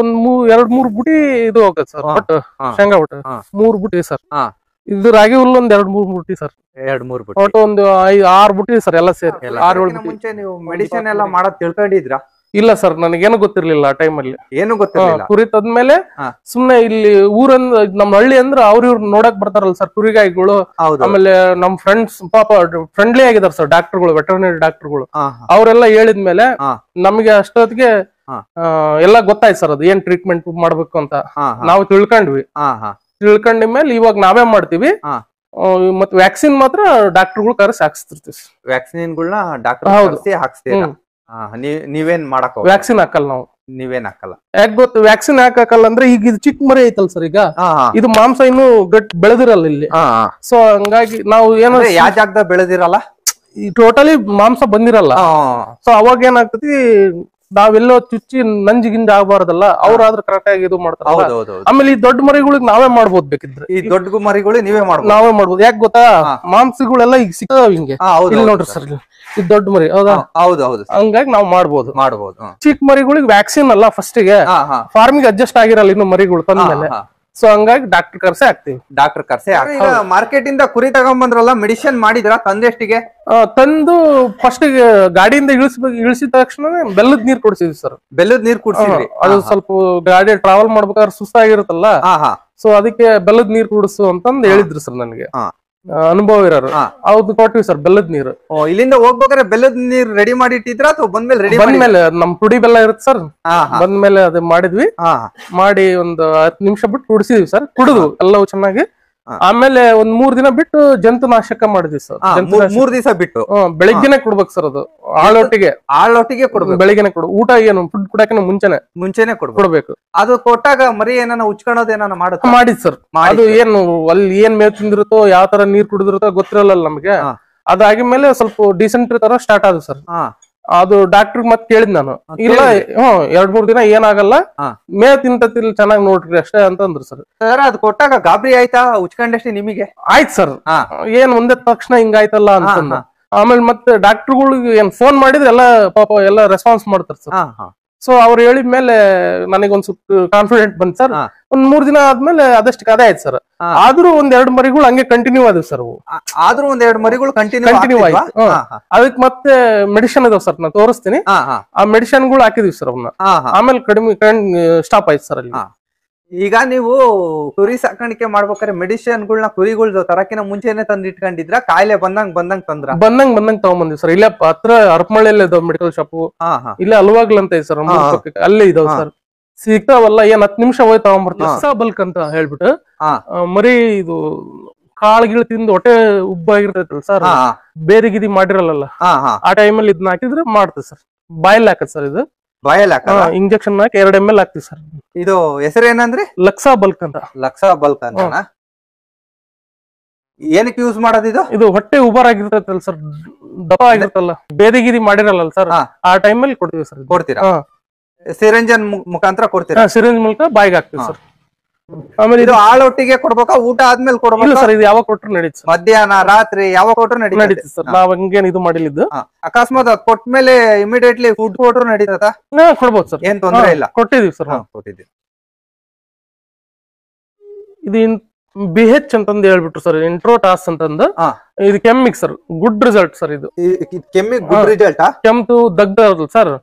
ಮೂರ್ ಬುಟಿ ಇದು ಹೋಗತ್ ಸರ್ ಒಟ್ಟು ಶೇಂಗಾ ಒಟ್ಟು 3 ಬುಟಿ ಸರ್ ಇದು ರಾಗಿ ಹುಲ್ಲು ಒಂದ್ 2-3 ಬುಟಿ ಸರ್ 2-3 ಬುಟ್ಟಿ ಒಟ್ಟು ಒಂದು 5-6 ಬುಟಿ ಸರ್ ಎಲ್ಲ ಸೇರಿ 6-7 ಬುಟಿ. ಮುಂಚೆ ನೀವು ಮೆಡಿಸಿನ್ ಎಲ್ಲ ಮಾಡೋದ್ ತಿಳ್ಕೊಂಡಿದ್ರಾ? ಇಲ್ಲ ಸರ್ ನನಗೇನು ಗೊತ್ತಿರ್ಲಿಲ್ಲ ಆ ಟೈಮ್ ಅಲ್ಲಿ ಏನು ಗೊತ್ತಿರಲಿಲ್ಲ. ಕುರಿ ತದ್ಮೇಲೆ ಸುಮ್ನೆ ಇಲ್ಲಿ ಊರಂದ್ ನಮ್ ಹಳ್ಳಿ ಅಂದ್ರ ಇವ್ರು ನೋಡಕ್ ಬರ್ತಾರಲ್ಲ ಸರ್ ಕುರಿಗಾಯಿಗಳು. ಆಮೇಲೆ ನಮ್ ಫ್ರೆಂಡ್ಸ್ ಪಾಪ ಫ್ರೆಂಡ್ಲಿ ಆಗಿದಾರ ಸರ್ ಡಾಕ್ಟರ್ಗಳು, ವೆಟರ್ನರಿ ಡಾಕ್ಟರ್ಗಳು. ಅವರೆಲ್ಲ ಹೇಳಿದ್ಮೇಲೆ ನಮ್ಗೆ ಅಷ್ಟೊತ್ತಿಗೆ ಎಲ್ಲ ಗೊತ್ತಾಯ್ತು ಸರ್ ಅದು ಏನ್ ಟ್ರೀಟ್ಮೆಂಟ್ ಮಾಡ್ಬೇಕು ಅಂತ ನಾವು ತಿಳ್ಕೊಂಡಿದ್ಮೇಲೆ ಇವಾಗ ನಾವೇ ಮಾಡ್ತೀವಿ. ಮತ್ ವ್ಯಾಕ್ಸಿನ್ ಮಾತ್ರ ಡಾಕ್ಟರ್ಗಳು ಕರೆಸಿ ಹಾಕ್ಸ್ತಿರ್ತೀವಿ. ವ್ಯಾಕ್ಸಿನ್ಗಳನ್ನ ಡಾಕ್ಟರ್ ಹಾಕ್ಸ್ತೀರಾ? ನೀವೇನ್ ಮಾಡಕ್ ವ್ಯಾಕ್ಸಿನ್ ಹಾಕಲ್ಲ ನಾವು. ನೀವೇನ್ ಹಾಕಲ್ಲ? ಯಾಕೆ ಗೊತ್ತು ವ್ಯಾಕ್ಸಿನ್ ಹಾಕಲ್ಲ ಅಂದ್ರೆ ಈಗ ಇದು ಚಿಕ್ಕ ಮರಿ ಐತಲ್ ಸರ್, ಈಗ ಇದು ಮಾಂಸ ಇನ್ನು ಬೆಳೆದಿರಲ್ಲ ಇಲ್ಲಿ. ಸೊ ಹಂಗಾಗಿ ನಾವು ಏನೋ ಯಾವ ಜಾಗದಾಗ ಬೆಳೆದಿರಲ್ಲ, ಟೋಟಲಿ ಮಾಂಸ ಬಂದಿರಲ್ಲ. ಸೊ ಅವಾಗ ಏನಾಗ್ತತಿ, ನಾವೆಲ್ಲೋ ಚುಚ್ಚಿ ನಂಜಿಗಿಂದ ಆಗ್ಬಾರ್ದಲ್ಲ, ಅವ್ರಾದ್ರೂ ಕರೆಕ್ಟ್ ಆಗಿ ಇದು ಮಾಡ್ತಾರ. ಆಮೇಲೆ ಈ ದೊಡ್ಡ ಮರಿಗಳಿಗೆ ನಾವೇ ಮಾಡ್ಬೋದು ಬೇಕಿದ್ರೆ. ಈ ದೊಡ್ಡ ಮರಿಗಳು ನಾವೇ ಮಾಡ್ಬೋದು. ಯಾಕೆ ಗೊತ್ತಾ, ಮಾಂಸಗಳೆಲ್ಲ ಈಗ ಸಿಗ್ತಾವ ಹಿಂಗೆ. ಇಲ್ಲಿ ನೋಡ್ರಿ ಸರ್, ಇದು ದೊಡ್ಡ ಮರಿ ಹೌದಾ? ಹೌದೌದು. ಹಂಗಾಗಿ ನಾವ್ ಮಾಡ್ಬೋದು. ಚಿಕ್ಕ ಮರಿಗಳಿಗೆ ವ್ಯಾಕ್ಸಿನ್ ಅಲ್ಲ ಫಸ್ಟ್ ಗೆ, ಫಾರ್ಮಿಗೆ ಅಡ್ಜಸ್ಟ್ ಆಗಿರಲ್ಲ ಇನ್ನು ಮರಿಗಳು ತಂದ್ಮೇಲೆ. ಸೊ ಹಂಗಾಗಿ ಡಾಕ್ಟರ್ ಕರ್ಸೆ ಹಾಕ್ತಿವಿ. ಮಾರ್ಕೆಟ್ ಇಂದ ಕುರಿ ತಗೊಂಡ್ಬಂದ್ರಲ್ಲ, ಮೆಡಿಸಿನ್ ಮಾಡಿದ್ರ ತಂದೆಷ್ಟಿಗೆ? ತಂದು ಫಸ್ಟ್ ಗಾಡಿಯಿಂದ ಇಳಿಸಿದ ತಕ್ಷಣ ಬೆಲ್ಲದ ನೀರ್ ಕೊಡ್ಸಿದ್ವಿ ಸರ್. ಬೆಲ್ಲದ ನೀರ್ ಕುಡ್ಸಿದ್ವಿ. ಅದು ಸ್ವಲ್ಪ ಗಾಡಿ ಟ್ರಾವೆಲ್ ಮಾಡ್ಬೇಕಾದ್ರೆ ಸುಸ್ತಾಗಿರುತ್ತಲ್ಲ, ಸೊ ಅದಕ್ಕೆ ಬೆಲ್ಲದ ನೀರ್ ಕುಡಿಸು ಅಂತಂದ್ ಹೇಳಿದ್ರು ಸರ್ ನನಗೆ ಅನುಭವ ಇರೋರು. ಹೌದು, ಕೊಟ್ಟಿವಿ ಸರ್ ಬೆಲ್ಲದ ನೀರು. ಇಲ್ಲಿಂದ ಹೋಗ್ಬೇಕಾದ್ರೆ ಬೆಲ್ಲದ ನೀರ್ ರೆಡಿ ಮಾಡಿ ಇಟ್ಟಿದ್ರ ಅಥವಾ ಬಂದ್ಮೇಲೆ? ನಮ್ ಪುಡಿ ಬೆಲ್ಲ ಇರುತ್ತೆ ಸರ್, ಬಂದ್ಮೇಲೆ ಅದು ಮಾಡಿದ್ವಿ. ಮಾಡಿ ಒಂದು 10 ನಿಮಿಷ ಬಿಟ್ಟು ಕುಡಿಸಿದ್ವಿ ಸರ್. ಕುಡಿದು ಎಲ್ಲವೂ ಚೆನ್ನಾಗಿ. ಆಮೇಲೆ ಒಂದ್ 3 ದಿನ ಬಿಟ್ಟು ಜಂತುನಾಶಕ ಮಾಡಿದ್ವಿ ಸರ್. 3 ದಿವಸ ಬಿಟ್ಟು ಬೆಳಿಗ್ಗೆನೆ ಕೊಡ್ಬೇಕು ಸರ್ ಅದು. ಆಳೊಟ್ಟಿಗೆ ಕೊಡ್ಬೇಕು. ಬೆಳಿಗ್ಗೆನೆ ಊಟ ಏನು ಫುಡ್ ಕೊಡಕ್ಕೆ ಮುಂಚೆನೆ ಕೊಡ್ಬೇಕು. ಅದು ಕೊಟ್ಟಾಗ ಮರಿ ಏನಾನ ಉಚ್ಕೊಳ್ಳೋದು ಏನಾನ ಮಾಡಿದ್ ಸರ್. ಅದು ಏನು ಅಲ್ಲಿ ಏನ್ ಮೇವ್ ತಿಂದಿರುತ್ತೋ, ಯಾವ ತರ ನೀರ್ ಕುಡಿದಿರುತ್ತೋ ಗೊತ್ತಿರಲ್ಲ ನಮ್ಗೆ. ಅದಾಗಿದ್ಮೇಲೆ ಸ್ವಲ್ಪ ಡಿಸೆಂಟ್ರಿ ತರ ಸ್ಟಾರ್ಟ್ ಆದ ಸರ್. ಅದು ಡಾಕ್ಟರ್ ಮತ್ ಕೇಳಿದ್ ನಾನು, ಇಲ್ಲ 2-3 ದಿನ ಏನಾಗಲ್ಲ, ಮೇವ್ ತಿಂತತಿಲ್ ಚೆನ್ನಾಗಿ ನೋಡ್ರಿ ಅಷ್ಟೇ ಅಂತಂದ್ರು ಸರ್. ಅದು ಕೊಟ್ಟಾಗ ಗಾಬರಿ ಆಯ್ತಾ? ಉಚ್ಕೊಂಡಷ್ಟೇ ನಿಮಗೆ ಆಯ್ತು ಸರ್. ಏನ್ ಒಂದೇ ತಕ್ಷಣ ಹಿಂಗಾಯ್ತಲ್ಲ ಅಂತಂದ. ಆಮೇಲೆ ಮತ್ತೆ ಡಾಕ್ಟರ್ಗಳಿಗೆ ಏನ್ ಫೋನ್ ಮಾಡಿದ್ರೆ ಎಲ್ಲ ಪಾಪ ಎಲ್ಲ ರೆಸ್ಪಾನ್ಸ್ ಮಾಡ್ತಾರ ಸರ್. ಸೊ ಅವ್ರು ಹೇಳಿದ್ಮೇಲೆ ನನಗೊಂದ್ ಸ್ವಲ್ಪ ಕಾನ್ಫಿಡೆಂಟ್ ಬಂದ್ ಸರ್. ಒಂದ್ 3 ದಿನ ಆದ್ಮೇಲೆ ಅದಷ್ಟಕ್ಕೆ ಅದೇ ಆಯ್ತು ಸರ್. ಆದ್ರೂ 1-2 ಮರಿಗಳು ಹಂಗೆ ಕಂಟಿನ್ಯೂ ಆದ್ವು ಸರ್. ಆದ್ರೂ 1-2 ಮರಿಗಳು ಕಂಟಿನ್ಯೂ ಆಯ್ತು. ಅದಕ್ಕೆ ಮತ್ತೆ ಮೆಡಿಸಿನ್ ಇದಾವ್ ಸರ್, ನಾನು ತೋರಿಸ್ತೀನಿ. ಆ ಮೆಡಿಸಿನ್ಗಳು ಹಾಕಿದ್ವಿ ಸರ್ ಅವನ್ನ. ಆಮೇಲೆ ಕಡಿಮೆ ಸ್ಟಾಪ್ ಆಯ್ತು ಸರ್ ಅಲ್ಲಿ. ಈಗ ನೀವು ಕುರಿ ಸಾಕಾಣಿಕೆ ಮಾಡ್ಬೇಕಾದ್ರೆ ಮೆಡಿಸಿನ್ಗಳನ್ನ ಕುರಿಗಳು ತರಕಿನ ಮುಂಚೆನೆ ತಂದ್ ಇಟ್ಕೊಂಡಿದ್ರ? ಕಾಯಿಲೆ ಬಂದಂಗ್ ತಗೊಂಬಂದಿವಿ ಸರ್. ಇಲ್ಲೇ ಹತ್ರ ಹರಪನಹಳ್ಳಿಯಲ್ಲಿ ಇದಾವ ಮೆಡಿಕಲ್ ಶಾಪ್. ಇಲ್ಲೇ ಅಲ್ವಾಗ್ಲ ಅಂತ ಇದೆ ಸರ್, ಅಲ್ಲೇ ಇದಾವ ಸರ್. ಸಿಗ್ತಾವಲ್ಲ, ಏನ್ 10 ನಿಮಿಷ ಹೋಗಿ ತಗೊಂಡ್ಬರ್ತೀವಿ. ಬಲ್ಕ್ ಅಂತ ಹೇಳ್ಬಿಟ್ಟು ಮರಿ ಇದು ಕಾಳುಗಿಳು ತಿಂದು ಹೊಟ್ಟೆ ಉಬ್ಬಾಗಿರ್ತೈತಲ್ಲ ಸರ್, ಬೇರೆ ಗಿದಿ ಮಾಡಿರಲ್ಲ, ಆ ಟೈಮಲ್ಲಿ ಇದನ್ನ ಹಾಕಿದ್ರೆ ಮಾಡ್ತದೆ ಸರ್. ಬಾಯಲ್ಲಿ ಹಾಕತ್ ಸರ್ ಇದು. ಇಂಜೆಕ್ಷನ್ ಹಾಕಿ 2 ml ಹಾಕ್ತಿವಿ ಸರ್. ಇದು ಹೆಸರು ಏನಂದ್ರಿ? ಲಕ್ಸಾ ಬಲ್ಕ್ ಅಂತ. ಏನಕ್ಕೆ ಯೂಸ್ ಮಾಡೋದು ಇದು? ಇದು ಹೊಟ್ಟೆ ಉಬಾರ್ ಆಗಿರ್ತೈತಲ್ಲ ಸರ್, ದಪ್ಪ ಆಗಿರ್ತಲ್ಲ, ಬೇದಿಗಿರಿ ಮಾಡಿರಲ್ಲ ಸರ್, ಆ ಟೈಮಲ್ಲಿ ಕೊಡ್ತೀವಿ ಸರ್. ಕೊಡ್ತೀರಾ? ಸಿರಿಂಜನ್ ಮುಖಾಂತರ ಕೊಡ್ತೀರಾ? ಸಿರಿಂಜ್ ಮೂಲಕ ಬಾಯಿಗೆ ಹಾಕ್ತಿವಿ ಸರ್. ಆಮೇಲೆ ಇದು ಆಳೊಟ್ಟಿಗೆ ಕೊಡ್ಬೇಕಾ, ಊಟ ಆದ್ಮೇಲೆ ಕೊಡ್ಬೇಕು ಸರ್? ಇದು ಯಾವಾಗ ಕೊಟ್ರು ನಡೀತು, ಮಧ್ಯಾಹ್ನ ರಾತ್ರಿ ಯಾವಾಗ ಕೊಟ್ರು ನಡೀತದೆ ಸರ್. ನಾವ್ ಹಂಗೇನ್ ಇದು ಮಾಡಿದ್ದು. ಅಕಸ್ಮಾತ್ ಕೊಟ್ಮೇಲೆ ಇಮಿಡಿಯೇಟ್ಲಿ ಫುಡ್ ಕೊಟ್ರು ನಡೀತದ? ಕೊಡ್ಬೋದು ಸರ್, ಏನ್ ತೊಂದ್ರೆ ಇಲ್ಲ. ಕೊಟ್ಟಿದೀವಿ ಸರ್. ಇದು BH ಅಂತಂದು ಹೇಳ್ಬಿಟ್ರು ಸರ್, ಇಂಟ್ರೋಟಾಸ್ ಅಂತಂದು. ಇದು ಕೆಮ್ಮಿಗ್ ಸರ್, ಗುಡ್ ರಿಸಲ್ಟ್ ಸರ್. ಇದು ಕೆಮ್ಮಿಗ್ ಗುಡ್ ರಿಸಲ್ಟ್. ಕೆಮ್ತು ದಗ್ದ ಸರ್,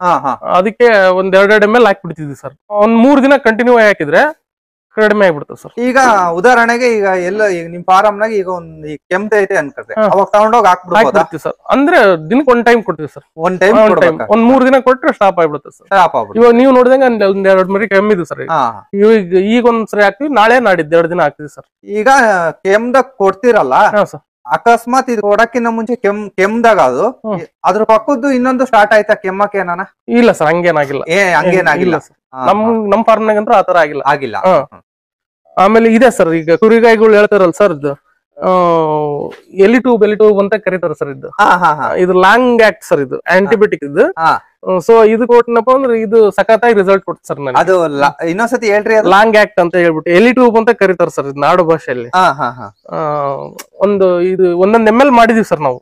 ಅದಕ್ಕೆ 1-2 ml ಹಾಕ್ಬಿಡ್ತಿದ್ವಿ ಸರ್. 3 ದಿನ ಕಂಟಿನ್ಯೂ ಆಗಿ ಹಾಕಿದ್ರೆ ಕಡಿಮೆ ಆಗ್ಬಿಡ್ತದೆ ಸರ್. ಈಗ ಉದಾಹರಣೆಗೆ ಈಗ ಎಲ್ಲ ಈಗ ನಿಮ್ ಫಾರಮ್ನಾಗ ಈಗ ಒಂದ್ ಕೆಮ್ತ ಐತೆ ಅನ್ಕೊಳ್ರಿ, ಅವಾಗ ತಗೊಂಡೋಗಿ ಹಾಕ್ಬಿಡ್ತೀವಿ ಸರ್. ಅಂದ್ರೆ ದಿನಕ್ಕೆ 1 ಟೈಮ್ ಕೊಡ್ತೀವಿ ಸರ್. 1 ಟೈಮ್ 3 ದಿನ ಕೊಟ್ರೆ ಸ್ಟಾಪ್ ಆಗ್ಬಿಡುತ್ತೆ ಸರ್. ಇವಾಗ ನೀವು ನೋಡಿದಂಗ 1-2 ಮರಿ ಕೆಮ್ಮಿದ್ವಿ ಸರ್. ಈಗ ಒಂದ್ಸರಿ ಹಾಕ್ತಿವಿ, ನಾಳೆ ನಾಡಿದ್ದು 2 ದಿನ ಹಾಕ್ತಿವಿ ಸರ್. ಈಗ ಕೆಮ್ದಾಗ ಕೊಡ್ತಿರಲ್ಲ ಸರ್, ಅಕಸ್ಮಾತ್ ಇದು ಕೊಡಕ್ಕಿಂತ ಮುಂಚೆ ಕೆಮ್ದಾಗ ಅದು ಅದ್ರ ಪಕ್ಕದ್ದು ಇನ್ನೊಂದು ಸ್ಟಾರ್ಟ್ ಆಯ್ತಾ ಕೆಮ್ಮಕ್ಕೆ ಏನಾನ? ಇಲ್ಲ ಸರ್, ಹಂಗೇನಾಗಿಲ್ಲ. ಹಂಗೇನಾಗಿಲ್ಲ ಸರ್. ನಮ್ ಫಾರ್ಮ್ನಾಗ ಆತರ ಆಗಿಲ್ಲ. ಆಮೇಲೆ ಇದೆ ಸರ್, ಈಗ ಕುರಿಗಾಯಿಗಳು ಹೇಳ್ತಾರಲ್ಲ ಸರ್, ಇದು ಎಲಿ ಟ್ಯೂಬ್ ಅಂತ ಕರೀತಾರ ಸರ್. ಇದು ಲಾಂಗ್ ಆಕ್ಟ್ ಸರ್, ಇದು ಆಂಟಿಬಯೋಟಿಕ್ ಇದು. ಸೊ ಇದು ಕೊಟ್ಟನಪ್ಪ ಅಂದ್ರೆ ಇದು ಸಖತ್ತಾಗಿ ರಿಸಲ್ಟ್ ಕೊಡ್ತು ಸರ್ ನನಗೆ. ಅದು ಇನ್ನೊಂದ್ಸತಿ ಹೇಳ್ರಿ. ಲಾಂಗ್ ಆಕ್ಟ್ ಅಂತ ಹೇಳ್ಬಿಟ್ಟು ಎಲಿ ಟ್ಯೂಬ್ ಅಂತ ಕರೀತಾರ ಸರ್ ಇದು ನಾಡು ಭಾಷೆಯಲ್ಲಿ. ಇದು 1 ml ಮಾಡಿದೀವಿ ಸರ್ ನಾವು.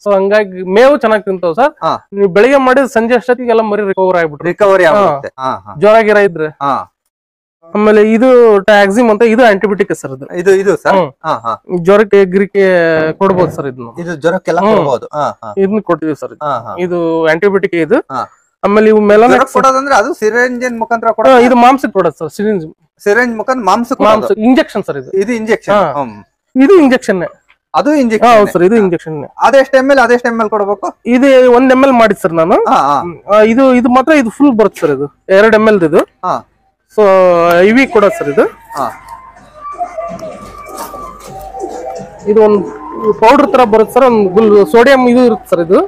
ಸೊ ಹಂಗಾಗಿ ಮೇವು ಚೆನ್ನಾಗಿ ತಿಂತಾವ್ ಸರ್. ನೀವು ಬೆಳಿಗ್ಗೆ ಮಾಡಿದ್ರೆ ಸಂಜೆ ಅಷ್ಟೊತ್ತಿಗೆಲ್ಲ ಮರಿ ರಿಕವರಿ ಆಗುತ್ತೆ ಜ್ವರ ಗಿರ ಇದ್ರೆ. ಆಮೇಲೆ ಇದು ಟ್ಯಾಕ್ಸಿಮ್ ಅಂತ, ಇದು ಆಂಟಿಬಯೋಟಿಕ್ ಸರ್. ಇದು ಸರ್ ಜ್ವರಕ್ಕೆ ಗಿರಿಕೆ ಕೊಡ್ಬೋದು ಸರ್. ಇದು ಜ್ವರಕ್ಕೆಲ್ಲ ಇದನ್ನ ಕೊಟ್ಟಿದೀವಿ ಸರ್. ಇದು ಆಂಟಿಬಯೋಟಿಕ್ ಇದು. ಆಮೇಲೆ ಇವು ಮೆಲೋನೆಕ್ಸ್ ಕೊಡೋದಂದ್ರೆ ಅದು ಸಿರಿಂಜಿನ್ ಮುಖಾಂತರ ಇದು ಮಾಂಸಕ್ಕೆ ಕೊಡೋದು ಸರ್. ಸಿರಿಂಜ್ ಮುಖಾಂತರ ಮಾಂಸ ಇಂಜೆಕ್ಷನ್ ಸರ್. ಇದು ಇಂಜೆಕ್ಷನ್. ಇದು ಇಂಜೆಕ್ಷನ್. ಅದು ಇಂಜೆಕ್ಷನ್. ಹೌದು ಸರ್, ಇದು ಇಂಜೆಕ್ಷನ್. ಅದೆಷ್ಟು ml ಕೊಡಬೇಕು? ಇದು 1 ml ಮಾಡಿದ್ ಸರ್ ನಾನು. ಇದು ಮಾತ್ರ ಇದು ಫುಲ್ ಬರುತ್ತೆ ಸರ್. ಇದು 2 ml ಇದು. ಸೊ ಇವಿ ಕೊಡೋದು ಸರ್ ಇದು. ಇದು ಒಂದು ಪೌಡರ್ ತರ ಬರುತ್ತೆ ಸರ್. ಒಂದು ಸೋಡಿಯಂ ಇದು ಇರುತ್ತೆ ಸರ್. ಇದು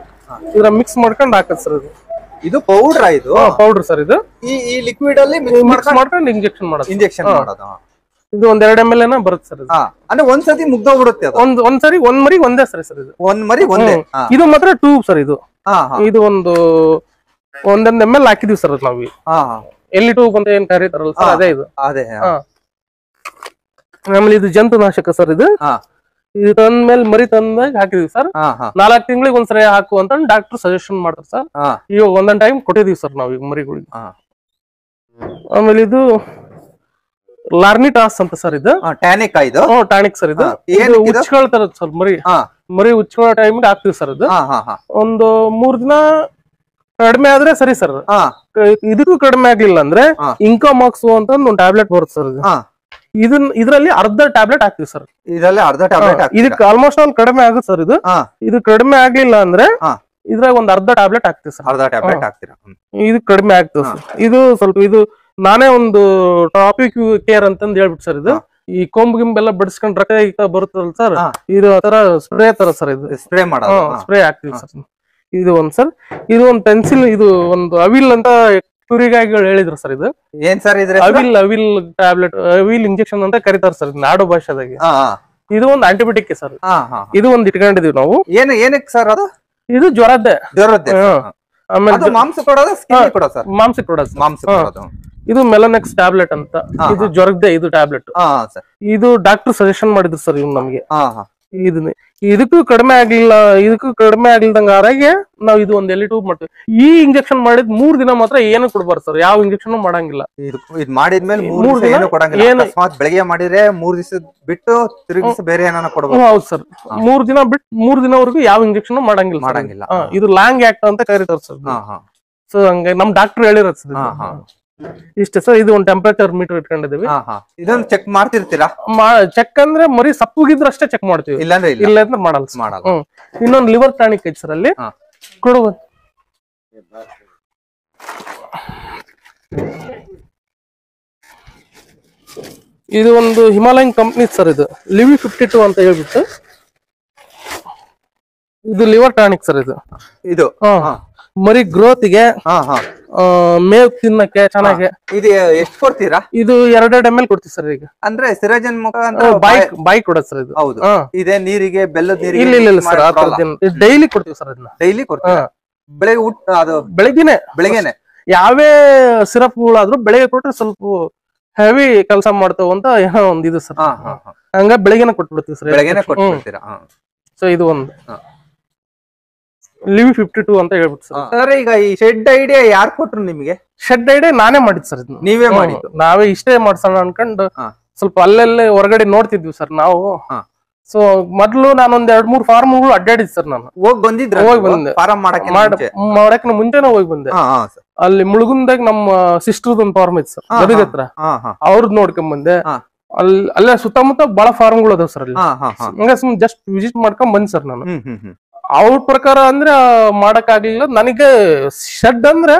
ಇದ್ರ ಮಿಕ್ಸ್ ಮಾಡ್ಕೊಂಡು ಹಾಕದ್ ಸರ್. ಇದು ಪೌಡರ್. ಇದು ಪೌಡರ್ ಸರ್. ಇದು ಈ ಲಿಕ್ವಿಡ್ ಅಲ್ಲಿ ಮಿಕ್ಸ್ ಮಾಡ್ಕೊಂಡು ಇಂಜೆಕ್ಷನ್ ಮಾಡೋದು. ಇದು 2 ml ಏನೋ ಬರುತ್ತೆ ಸರ್. ಅಂದ್ರೆ ಒಂದ್ಸತಿ ಮುಗ್ದೋಗ್ಬಿಡುತ್ತೆ. ಒಂದ್ಸರಿ ಒಂದ್ ಮರಿ ಒಂದೇ ಸರಿ ಸರ್. ಇದು ಒಂದ್ ಮರಿ ಒಂದೇ. ಇದು ಮಾತ್ರ ಟ್ಯೂಬ್ ಸರ್. ಇದು ಒಂದೊಂದ್ ml ಹಾಕಿದೀವಿ ಸರ್ ನಾವು. ಎಲ್ಲಿ ಟ್ಯೂಬ್ ಅಂತ ಏನ್ ಕರೀತಾರಲ್ಲ ಸರ್, ಅದೇ ಇದು. ಆಮೇಲೆ ಇದು ಜಂತುನಾಶಕ ಸರ್. ಇದು ತಂದ್ಮೇಲೆ ಮರಿ ತಂದಾಗ ಹಾಕಿದೀವಿ ಸರ್. 4 ತಿಂಗಳಿಗೆ ಒಂದ್ಸರಿ ಹಾಕು ಅಂತ ಡಾಕ್ಟರ್ ಸಜೆಷನ್ ಮಾಡ್ತಾರೆ ಸರ್. ಇವಾಗ ಒಂದೊಂದ್ ಟೈಮ್ ಕೊಟ್ಟಿದೀವಿ ಸರ್ ನಾವು ಈಗ ಮರಿಗಳಿಗೆ. ಆಮೇಲೆ ಇದು ಲಾರ್ನಿಟಾಸ್ ಅಂತ ಸರ್. ಇದು ಟಾನಿಕ್ ಸರ್. ಇದು ಉಚ್ಕೊಳ್ತಾರ ಸರ್ ಮರಿ ಉಚ್ಕೊಳ್ಳೋ ಟೈಮ್ಗೆ ಹಾಕ್ತಿವಿ ಸರ್. ಇದು ಒಂದು 3 ದಿನ ಕಡಿಮೆ ಆದ್ರೆ ಸರಿ ಸರ್. ಇದಕ್ಕೂ ಕಡಿಮೆ ಆಗ್ಲಿಲ್ಲ ಅಂದ್ರೆ ಇಂಕೋಮಾಕ್ಸ್ ಅಂತ ಒಂದು ಟ್ಯಾಬ್ಲೆಟ್ ಬರುತ್ತೆ ಸರ್. ಇದ್ರಲ್ಲಿ ಅರ್ಧ ಟ್ಯಾಬ್ಲೆಟ್ ಹಾಕ್ತಿವಿ ಸರ್. ಇದಕ್ಕೆ ಆಲ್ಮೋಸ್ಟ್ ಆಲ್ ಕಡಿಮೆ ಆಗುತ್ತೆ ಸರ್. ಇದು ಕಡಿಮೆ ಆಗ್ಲಿಲ್ಲ ಅಂದ್ರೆ ಇದ್ರಾಗ ಒಂದ್ ಅರ್ಧ ಟ್ಯಾಬ್ಲೆಟ್ ಹಾಕ್ತಿವಿ ಸರ್. ಇದು ಕಡಿಮೆ ಆಗ್ತದೆ ಸರ್. ಇದು ಸ್ವಲ್ಪ ಇದು ನಾನೇ ಒಂದು ಟಾಪಿಕ್ ಕೇರ್ ಅಂತಂದ್ ಹೇಳ್ಬಿಟ್ಟು ಸರ್. ಇದು ಈ ಕೊಂಬ್ ಗಿಂಬೆಲ್ಲ ಬಡಿಸ್ಕೊಂಡ್ ರಕ್ತ ಬರುತ್ತಲ್ಲ ಸರ್, ಇದು ಆತರ ಸ್ಪ್ರೇ ತರ ಸರ್. ಇದು ಸ್ಪ್ರೇ ಹಾಕ್ತಿವಿ ಸರ್. ಇದು ಒಂದ್ ಸರ್. ಇದು ಒಂದ್ ಪೆನ್ಸಿಲ್. ಇದು ಒಂದು ಅವಿಲ್ ಅಂತ ಕುರಿಗಾಯಿಗಳು ಹೇಳಿದ್ರು ಸರ್. ಇದು ಏನ್ sir? Evil tablet, evil injection ಅಂತ ಕರೀತಾರೆ ಸರ್ ನಾಡು ಭಾಷೆದಾಗೆ. ಇದು ಒಂದು ಆಂಟಿಬಯೋಟಿಕ್ ಸರ್. ಇದು ಒಂದ್ ಇಟ್ಕೊಂಡಿದೀವಿ ನಾವು. ಏನಕ್ಕೆ ಸರ್ ಅದು? ಇದು ಜ್ವರದ್ದೇ. ಆಮೇಲೆ ಮಾಂಸಕ್ಕೆ ಕೊಡೋದು. ಇದು ಮೆಲೋನೆಕ್ಸ್ ಟ್ಯಾಬ್ಲೆಟ್ ಅಂತ. ಇದು ಜ್ವರದ್ದೇ ಇದು ಟ್ಯಾಬ್ಲೆಟ್. ಇದು ಡಾಕ್ಟರ್ ಸಜೆಷನ್ ಮಾಡಿದ್ರು ಸರ್ ಇವ್ ನಮ್ಗೆ. ಇದಕ್ಕೂ ಕಡಿಮೆ ಆಗ್ಲಿಲ್ದಂಗ ಆರಾಗೆ ನಾವ್ ಇದು ಒಂದ್ ಎಲಿ ಟ್ಯೂಬ್ ಮಾಡ್ತೀವಿ. ಈ ಇಂಜೆಕ್ಷನ್ ಮಾಡಿದ್ 3 ದಿನ ಮಾತ್ರ ಏನು ಕೊಡ್ಬಾರ್ದು ಸರ್. ಯಾವ ಇಂಜೆಕ್ಷನ್ ಮಾಡಂಗಿಲ್ಲ. ಇದು ಮಾಡಿದ್ಮೇಲೆ 3 ದಿನ ಬೆಳಗ್ಗೆ ಮಾಡಿದ್ರೆ 3 ದಿವಸ ಬಿಟ್ಟು ತಿರುಗಿಸಿ ಬೇರೆ ಏನಾನ ಕೊಡ್ಬೋದು. ಹೌದು ಸರ್. 3 ದಿನ ಬಿಟ್ಟು 3 ದಿನವರೆಗೂ ಯಾವ ಇಂಜೆಕ್ಷನ್ ಮಾಡಂಗಿಲ್ಲ. ಇದು ಲಾಂಗ್ ಆಕ್ಟ್ ಅಂತ ಕರೀತಾರ ಸರ್. ಸೊ ಹಂಗ ನಮ್ ಡಾಕ್ಟರ್ ಹೇಳಿರೋದು ಸರ್. ಇಷ್ಟೇ ಸರ್. ಇದು ಒಂದು ಟೆಂಪರೇಚರ್ ಮೀಟರ್ ಇಟ್ಕೊಂಡಿದೀವಿ. ಇದನ್ನ ಚೆಕ್ ಮಾಡ್ತಿರ್ತೀರಾ? ಚೆಕ್ ಅಂದ್ರೆ ಮರಿ ಸಪ್ಪಗಿದ್ರೆ ಅಷ್ಟೇ ಚೆಕ್ ಮಾಡ್ತೀವಿ, ಇಲ್ಲ ಅಂದ್ರೆ ಮಾಡಲ್ಲ. ಇನ್ನೊಂದು ಲಿವರ್ ಟಾನಿಕ್ ಐತಿ ಸರ್ ಅಲ್ಲಿ ಕೊಡುವ. ಇದು ಒಂದು ಹಿಮಾಲಯನ್ ಕಂಪ್ನಿ ಸರ್. ಇದು ಲಿವಿ 52 ಅಂತ ಹೇಳ್ಬಿಟ್ಟು ಇದು ಲಿವರ್ ಟಾನಿಕ್ ಸರ್. ಇದು ಮರಿ ಗ್ರೋತ್ಗೆ, ಮೇವ್ ತಿನ್ನಕ್ಕೆ ಚೆನ್ನಾಗಿ. ಇದು ಎಷ್ಟು ಕೊಡ್ತೀರಾ? ಇದು 2 ml ಕೊಡ್ತೀವಿ ಸರ್. ಈಗ ಅಂದ್ರೆ ಸಿರಜನ್ ಬಾಯ್ ಕೊಡೋದು ಸರ್. ಇದು ಹೌದು. ಇದೇ ನೀರಿಗೆ ಬೆಲ್ಲದ ನೀರಿಗೆ ಇಲ್ಲ ಸರ್. ಡೈಲಿ ಕೊಡ್ತೀವಿ ಸರ್. ಅದನ್ನ ಡೈಲಿ ಕೊಡ್ತೀವಿ. ಬೆಳಗ್ಗೆನೆ ಯಾವೇ ಸಿರಪ್ಗಳಾದ್ರೂ ಬೆಳಗ್ಗೆ ಕೊಟ್ರೆ ಸ್ವಲ್ಪ ಹೆವಿ ಕೆಲಸ ಮಾಡ್ತಾವ ಅಂತ ಏನೋ ಒಂದ್ ಇದು ಸರ್. ಹಂಗ ಬೆಳಗ್ಗೆನೆ ಕೊಟ್ಬಿಡ್ತೀವಿ ಸರ್. ಸೊ ಇದು ಒಂದು ಲಿವಿ 52 ಅಂತ ಹೇಳ್ಬಿಟ್ಟು ಸರ್. ಈಗ ಈ ಶೆಡ್ ಐಡಿಯಾ ಯಾರು ಕೊಟ್ರು ನಿಮ್ಗೆ? ಶೆಡ್ ಐಡಿಯಾ ನಾನೇ ಮಾಡಿದ್ ಸರ್. ನೀವೇ ಮಾಡಿದ್ದು? ನಾವೇ ಇಷ್ಟೇ ಮಾಡ್ಸೋಣ ಅನ್ಕೊಂಡು ಸ್ವಲ್ಪ ಅಲ್ಲೆಲ್ಲೇ ಹೊರಗಡೆ ನೋಡ್ತಿದ್ವಿ ಸರ್ ನಾವು. ಸೊ ಮೊದ್ಲು ನಾನೊಂದ್ 2-3 ಫಾರ್ಮ್ಗಳು ಅಡ್ಡಾಡಿದ್ ಸರ್. ನಾನು ಹೋಗಿ ಬಂದೆ ಮಾಡಕ್ ಮುಂಚೆನೆ ಹೋಗಿ ಬಂದೆ. ಅಲ್ಲಿ ಮುಳುಗುಂದಾಗ ನಮ್ಮ ಸಿಸ್ಟರ್ದ ಒಂದು ಫಾರ್ಮ್ ಐತಿ ಸರ್, ಗದಗ ಹತ್ರ. ಅವ್ರದ್ ನೋಡ್ಕೊಂಡ್ ಬಂದೆ. ಅಲ್ಲೇ ಸುತ್ತಮುತ್ತ ಬಹಳ ಫಾರ್ಮ್ಗಳು ಅದಾವ ಸರ್ ಅಲ್ಲಿ. ಹಂಗ ಜಸ್ಟ್ ವಿಸಿಟ್ ಮಾಡ್ಕೊಂಡ್ ಬಂದ್ ಸರ್ ನಾನು. ಅವ್ರ ಪ್ರಕಾರ ಅಂದ್ರೆ ಮಾಡಕ್ ಆಗ್ಲಿಲ್ಲ ನನಗೆ. ಶೆಡ್ ಅಂದ್ರೆ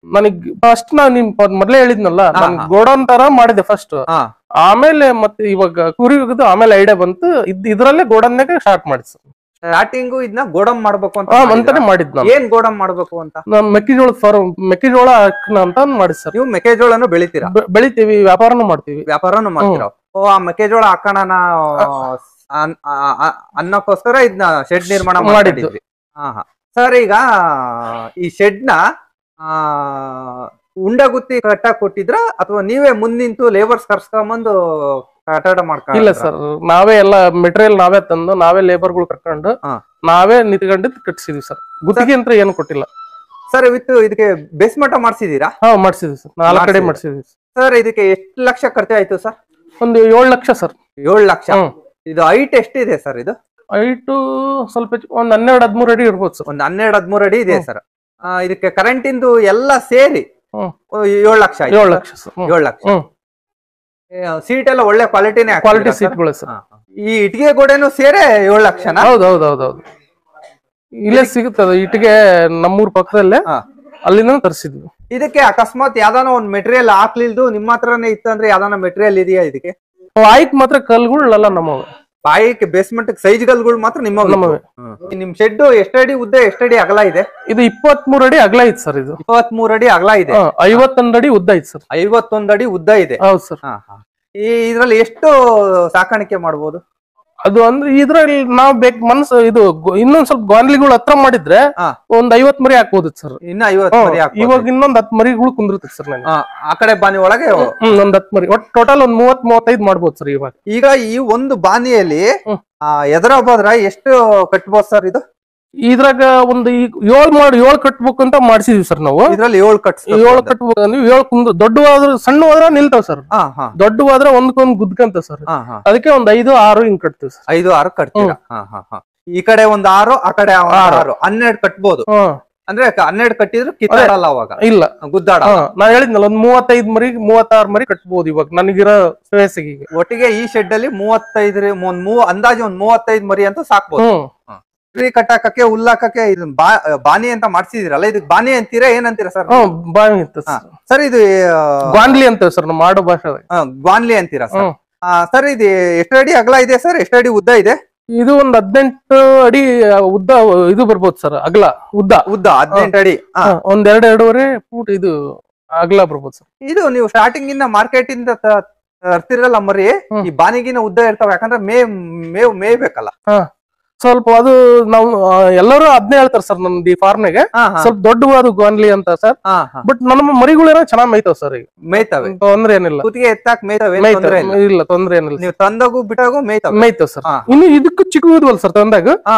ನನಗ್ ಫಸ್ಟ್ ನಾ ನಿಮ್ ಮೊದ್ಲೇ ಹೇಳಿದ್ನಲ್ಲ, ನನ್ ಗೋಡೌನ್ ತರ ಮಾಡಿದೆ ಫಸ್ಟ್. ಆಮೇಲೆ ಮತ್ತೆ ಇವಾಗ ಕುರಿ ಆಮೇಲೆ ಐಡಿಯಾ ಬಂತು, ಇದ್ರಲ್ಲೇ ಗೋಡೌನ್ನಾಗ ಸ್ಟಾರ್ಟ್ ಮಾಡಿ ಸ್ಟಾರ್ಟಿಂಗ್ ಇದನ್ನ ಗೋಡಮ್ ಮಾಡ್ಬೇಕು ಅಂತ ಅಂತಾನೆ ಮಾಡಿದ್ ನಾವು. ಏನ್ ಗೋಡಮ್ ಮಾಡ್ಬೇಕು ಅಂತ? ನಮ್ ಮೆಕ್ಕೆಜೋಳ ಫಾರ್ಮ್, ಮೆಕ್ಕೆಜೋಳ ಹಾಕೋಣ ಅಂತ ಮಾಡಿ ಸರ್. ನೀವು ಮೆಕ್ಕೆಜೋಳನು ಬೆಳಿತೀರಾ? ಬೆಳಿತೀವಿ, ವ್ಯಾಪಾರನು ಮಾಡ್ತೀವಿ. ವ್ಯಾಪಾರನು ಮಾಡ್ತೀರಾ? ಓ, ಆ ಮೆಕ್ಕೆಜೋಳ ಹಾಕೋಣ ಅನ್ನಕ್ಕೋಸ್ಕರ ಇದನ್ನ ಶೆಡ್ ನಿರ್ಮಾಣ ಮಾಡಿದ್ವಿ. ಸರ್, ಈಗ ಈ ಶೆಡ್ ನ ಉಂಡಗುತ್ತಿ ಕಟ್ಟಾಕ್ ಕೊಟ್ಟಿದ್ರ ಅಥವಾ ನೀವೇ ಮುಂದಿಂತು ಲೇಬರ್ಸ್ ಕರ್ಸ್ಕೊಂಬಂದು ಕಟ್ಟಡ ಮಾಡ್ಕೊಂಡು? ಇಲ್ಲ ಸರ್, ನಾವೇ ಎಲ್ಲ ಮೆಟೀರಿಯಲ್ ನಾವೇ ತಂದು ನಾವೇ ಲೇಬರ್ ಗಳು ಕರ್ಕೊಂಡು ನಾವೇ ನಿಂತ್ಕೊಂಡಿದ್ದು ಕಟ್ಸಿದೀವಿ ಸರ್. ಗುತ್ತಿಗೆ ಅಂತ ಏನು ಕೊಟ್ಟಿಲ್ಲ ಸರ್. ಇದಕ್ಕೆ ಬೇಸ್ಮಠ ಮಾಡ್ಸಿದೀರಾ? ಮಾಡ್ಸಿದ್ವಿ ಸರ್, 4 ಕಡೆ ಮಾಡ್ಸಿದ್ವಿ ಸರ್. ಇದಕ್ಕೆ ಎಷ್ಟು ಲಕ್ಷ ಖರ್ಚಾಯ್ತು ಸರ್? ಒಂದು 7 ಲಕ್ಷ ಸರ್. 7 ಲಕ್ಷ. ಇದು ಹೈಟ್ ಎಷ್ಟಿದೆ ಸರ್? ಇದು ಹೈಟು ಸ್ವಲ್ಪ ಒಂದ್ 12-13 ಅಡಿ ಇರ್ಬೋದು ಸರ್. ಒಂದು 12-13 ಅಡಿ ಇದೆ ಸರ್. ಇದಕ್ಕೆ ಕರೆಂಟ್ ಇಂದು ಎಲ್ಲ ಸೇರಿ 7 ಲಕ್ಷ. 7 ಲಕ್ಷ ಸರ್. 7 ಲಕ್ಷ. ಸೀಟ್ ಎಲ್ಲ ಒಳ್ಳೆ ಕ್ವಾಲಿಟಿನೇ, ಕ್ವಾಲಿಟಿ ಸೀಟ್ಗಳು ಸರ್. ಈ ಇಟ್ಟಿಗೆ ಗೋಡೆನು ಸೇರೆ 7 ಲಕ್ಷನ? ಹೌದೌದೌದು, ಇಲ್ಲೇ ಸಿಗುತ್ತದೆ ಇಟ್ಟಿಗೆ, ನಮ್ಮೂರ್ ಪಕ್ಕದಲ್ಲೇ, ಅಲ್ಲಿಂದ ತರಿಸಿದ್ವಿ. ಇದಕ್ಕೆ ಅಕಸ್ಮಾತ್ ಯಾವ್ದಾನ ಒಂದ್ ಮೆಟೀರಿಯಲ್ ಹಾಕ್ಲಿಲ್ದು ನಿಮ್ಮ ಹತ್ರನೇ ಇತ್ತಂದ್ರೆ ಯಾವ್ದಾನ ಮೆಟೀರಿಯಲ್ ಇದೆಯಾ ಇದಕ್ಕೆ? ಆಯ್ಕ್ ಮಾತ್ರ ಕಲ್ಗಳೆಲ್ಲ ನಮ್ಮವೆ. ಬಾಯಿಗೆ ಬೇಸ್ಮೆಂಟ್ ಸೈಜ್ ಗಲ್ಗಳು ಮಾತ್ರ ನಿಮ್ಮವೆ. ನಿಮ್ ಶೆಡ್ ಎಷ್ಟಡಿ ಉದ್ದ, ಎಷ್ಟಡಿ ಅಗಲ ಇದೆ? ಇದು 23 ಅಡಿ ಅಗಲ ಐತೆ ಸರ್. ಇದು 23 ಅಡಿ ಅಗಲ ಇದೆ. 51 ಅಡಿ ಉದ್ದ ಐತೆ ಸರ್. 51 ಅಡಿ ಉದ್ದ ಇದೆ. ಹೌದು ಸರ್. ಇದ್ರಲ್ಲಿ ಎಷ್ಟು ಸಾಕಾಣಿಕೆ ಮಾಡ್ಬೋದು? ಅದು ಅಂದ್ರೆ ಇದ್ರಲ್ಲಿ ನಾವ್ ಮನ್ಸು ಇದು ಇನ್ನೊಂದ್ ಸ್ವಲ್ಪ ಗಾನ್ಲಿಗಳು ಹತ್ರ ಮಾಡಿದ್ರೆ ಒಂದ್ 50 ಮರಿ ಹಾಕ್ಬೋದು ಸರ್. ಇನ್ನ 50 ಮರಿ ಹಾಕ್ಬೋದು. ಇವಾಗ ಇನ್ನೊಂದ್ 10 ಮರಿಗಳು ಕುಂದಿರುತ್ತೆ ಸರ್. ನಾನು ಆ ಕಡೆ ಬಾನಿ ಒಳಗೆ ಒಂದ್ 10 ಮರಿ, ಒಟ್ಟು ಟೋಟಲ್ ಒಂದ್ 30-35 ಮಾಡ್ಬೋದು ಸರ್ ಇವಾಗ. ಈಗ ಈ ಒಂದು ಬಾನಿಯಲ್ಲಿ ಎದರ ಬದ್ರ ಎಷ್ಟು ಕಟ್ಬೋದು ಸರ್? ಇದು ಇದ್ರಾಗ ಒಂದು 7 ಕಟ್ಬೇಕು ಅಂತ ಮಾಡ್ಸಿದೀವಿ ಸರ್ ನಾವು. ಇದ್ರಲ್ಲಿ 7 ಕಟ್ಬೇಕು. ನೀವು 7 ಕುಂದ್ರ ದೊಡ್ಡವಾದ್ರ ಸಣ್ಣವಾದ್ರ ನಿಲ್ತಾವ್ ಸರ್. ದೊಡ್ಡವಾದ್ರ ಒಂದ್ಕೊಂದ್ ಗುದ್ಕಂತ ಸರ್. ಅದಕ್ಕೆ ಒಂದ್ 5-6 ಹಿಂಗ್ ಕಟ್ತೀವಿ ಸರ್. 5-6 ಕಟ್ತೀರಾ? ಈ ಕಡೆ ಒಂದ್ 6, ಆ ಕಡೆ 6, 12 ಕಟ್ಬೋದು. ಅಂದ್ರೆ 12 ಕಟ್ಟಿದ್ರು ಕಿತ್ತಾಡಲ್ಲ ಅವಾಗ? ಇಲ್ಲ, ಗುದ್ದಾಡ. ನಾ ಹೇಳಿದ್ನಲ್ಲ, ಒಂದ್ 35 ಮರಿ 36 ಮರಿ ಕಟ್ಬೋದು ಇವಾಗ ನನಗಿರೋ ವಯಸ್ಸಿಗೆ. ಒಟ್ಟಿಗೆ ಈ ಶೆಡ್ ಅಲ್ಲಿ 35 ಅಂದಾಜು ಒಂದ್ 35 ಮರಿ ಅಂತ ಸಾಕ್ಬೋದು. ಕಟ್ಟಾಕಕ್ಕೆ, ಹುಲ್ಲಾಕಕ್ಕೆ ಇದು ಬಾನಿ ಅಂತ ಮಾಡ್ಸಿದಿರಲ್ಲ, ಇದಕ್ ಬಾನಿ ಅಂತೀರಾ ಏನಂತೀರಾ ಸರ್? ಬಾನಿ ಅಂತ ಸರ್. ಇದು ಗ್ವಾನ್ಲಿ ಅಂತ ಸರ್ ನಮ್ಮ ಮಾಡೋ ಭಾಷೆ. ಗ್ವಾನ್ಲಿ ಅಂತೀರಾ ಸರ್? ಸರ್, ಇದು ಎಷ್ಟು ಅಡಿ ಅಗಲ ಇದೆ ಸರ್? ಎಷ್ಟು ಅಡಿ ಉದ್ದ ಇದೆ? ಇದು ಒಂದ್ 18 ಅಡಿ ಉದ್ದ ಇದು ಬರ್ಬೋದು ಸರ್. ಅಗಲ ಉದ್ದ 18 ಅಡಿ. ಒಂದ್ 2-2.5 ಫೂಟ್ ಇದು ಅಗಲ ಬರ್ಬೋದು ಸರ್. ಇದು ನೀವು ಸ್ಟಾರ್ಟಿಂಗ್ ಇಂದ ಮಾರ್ಕೆಟ್ ಇಂದ ತರ್ತಿರಲ್ಲ ಮರಿ, ಈ ಬಾನಿಗಿನ ಉದ್ದ ಇರ್ತಾವ, ಯಾಕಂದ್ರೆ ಮೇಯ್ಬೇಕಲ್ಲ ಸ್ವಲ್ಪ. ಅದು ನಾವು ಎಲ್ಲರೂ ಅದನ್ನೇ ಹೇಳ್ತಾರ ಸರ್. ನಮ್ದು ಈ ಫಾರ್ಮ್ನಾಗೆ ಸ್ವಲ್ಪ ದೊಡ್ಡವಾದ ಗಾನ್ಲಿ ಅಂತ ಸರ್. ಬಟ್ ನಮ್ಮ ಮರಿಗಳೇನೋ ಚೆನ್ನಾಗ್ ಮೇಯ್ತಾವ್ ಸರ್. ಈಗ ಮೇಯ್ತಾವೆ, ತೊಂದ್ರೆ ಏನಿಲ್ಲ. ಕುತ್ತಿಗೆ ಎತ್ತಾಕ್ ಮೇಯ್ತಾವೆ, ಇಲ್ಲ ತೊಂದ್ರೆ ಏನಿಲ್ಲ. ನೀವು ತಂದಾಗು ಬಿಟ್ಟಾಗು ಮೇಯ್ತಾವ್ ಸರ್. ಇನ್ನು ಇದಕ್ಕೂ ಚಿಕ್ಕ ಇದ್ವಲ್ ಸರ್ ತಂದಾಗ,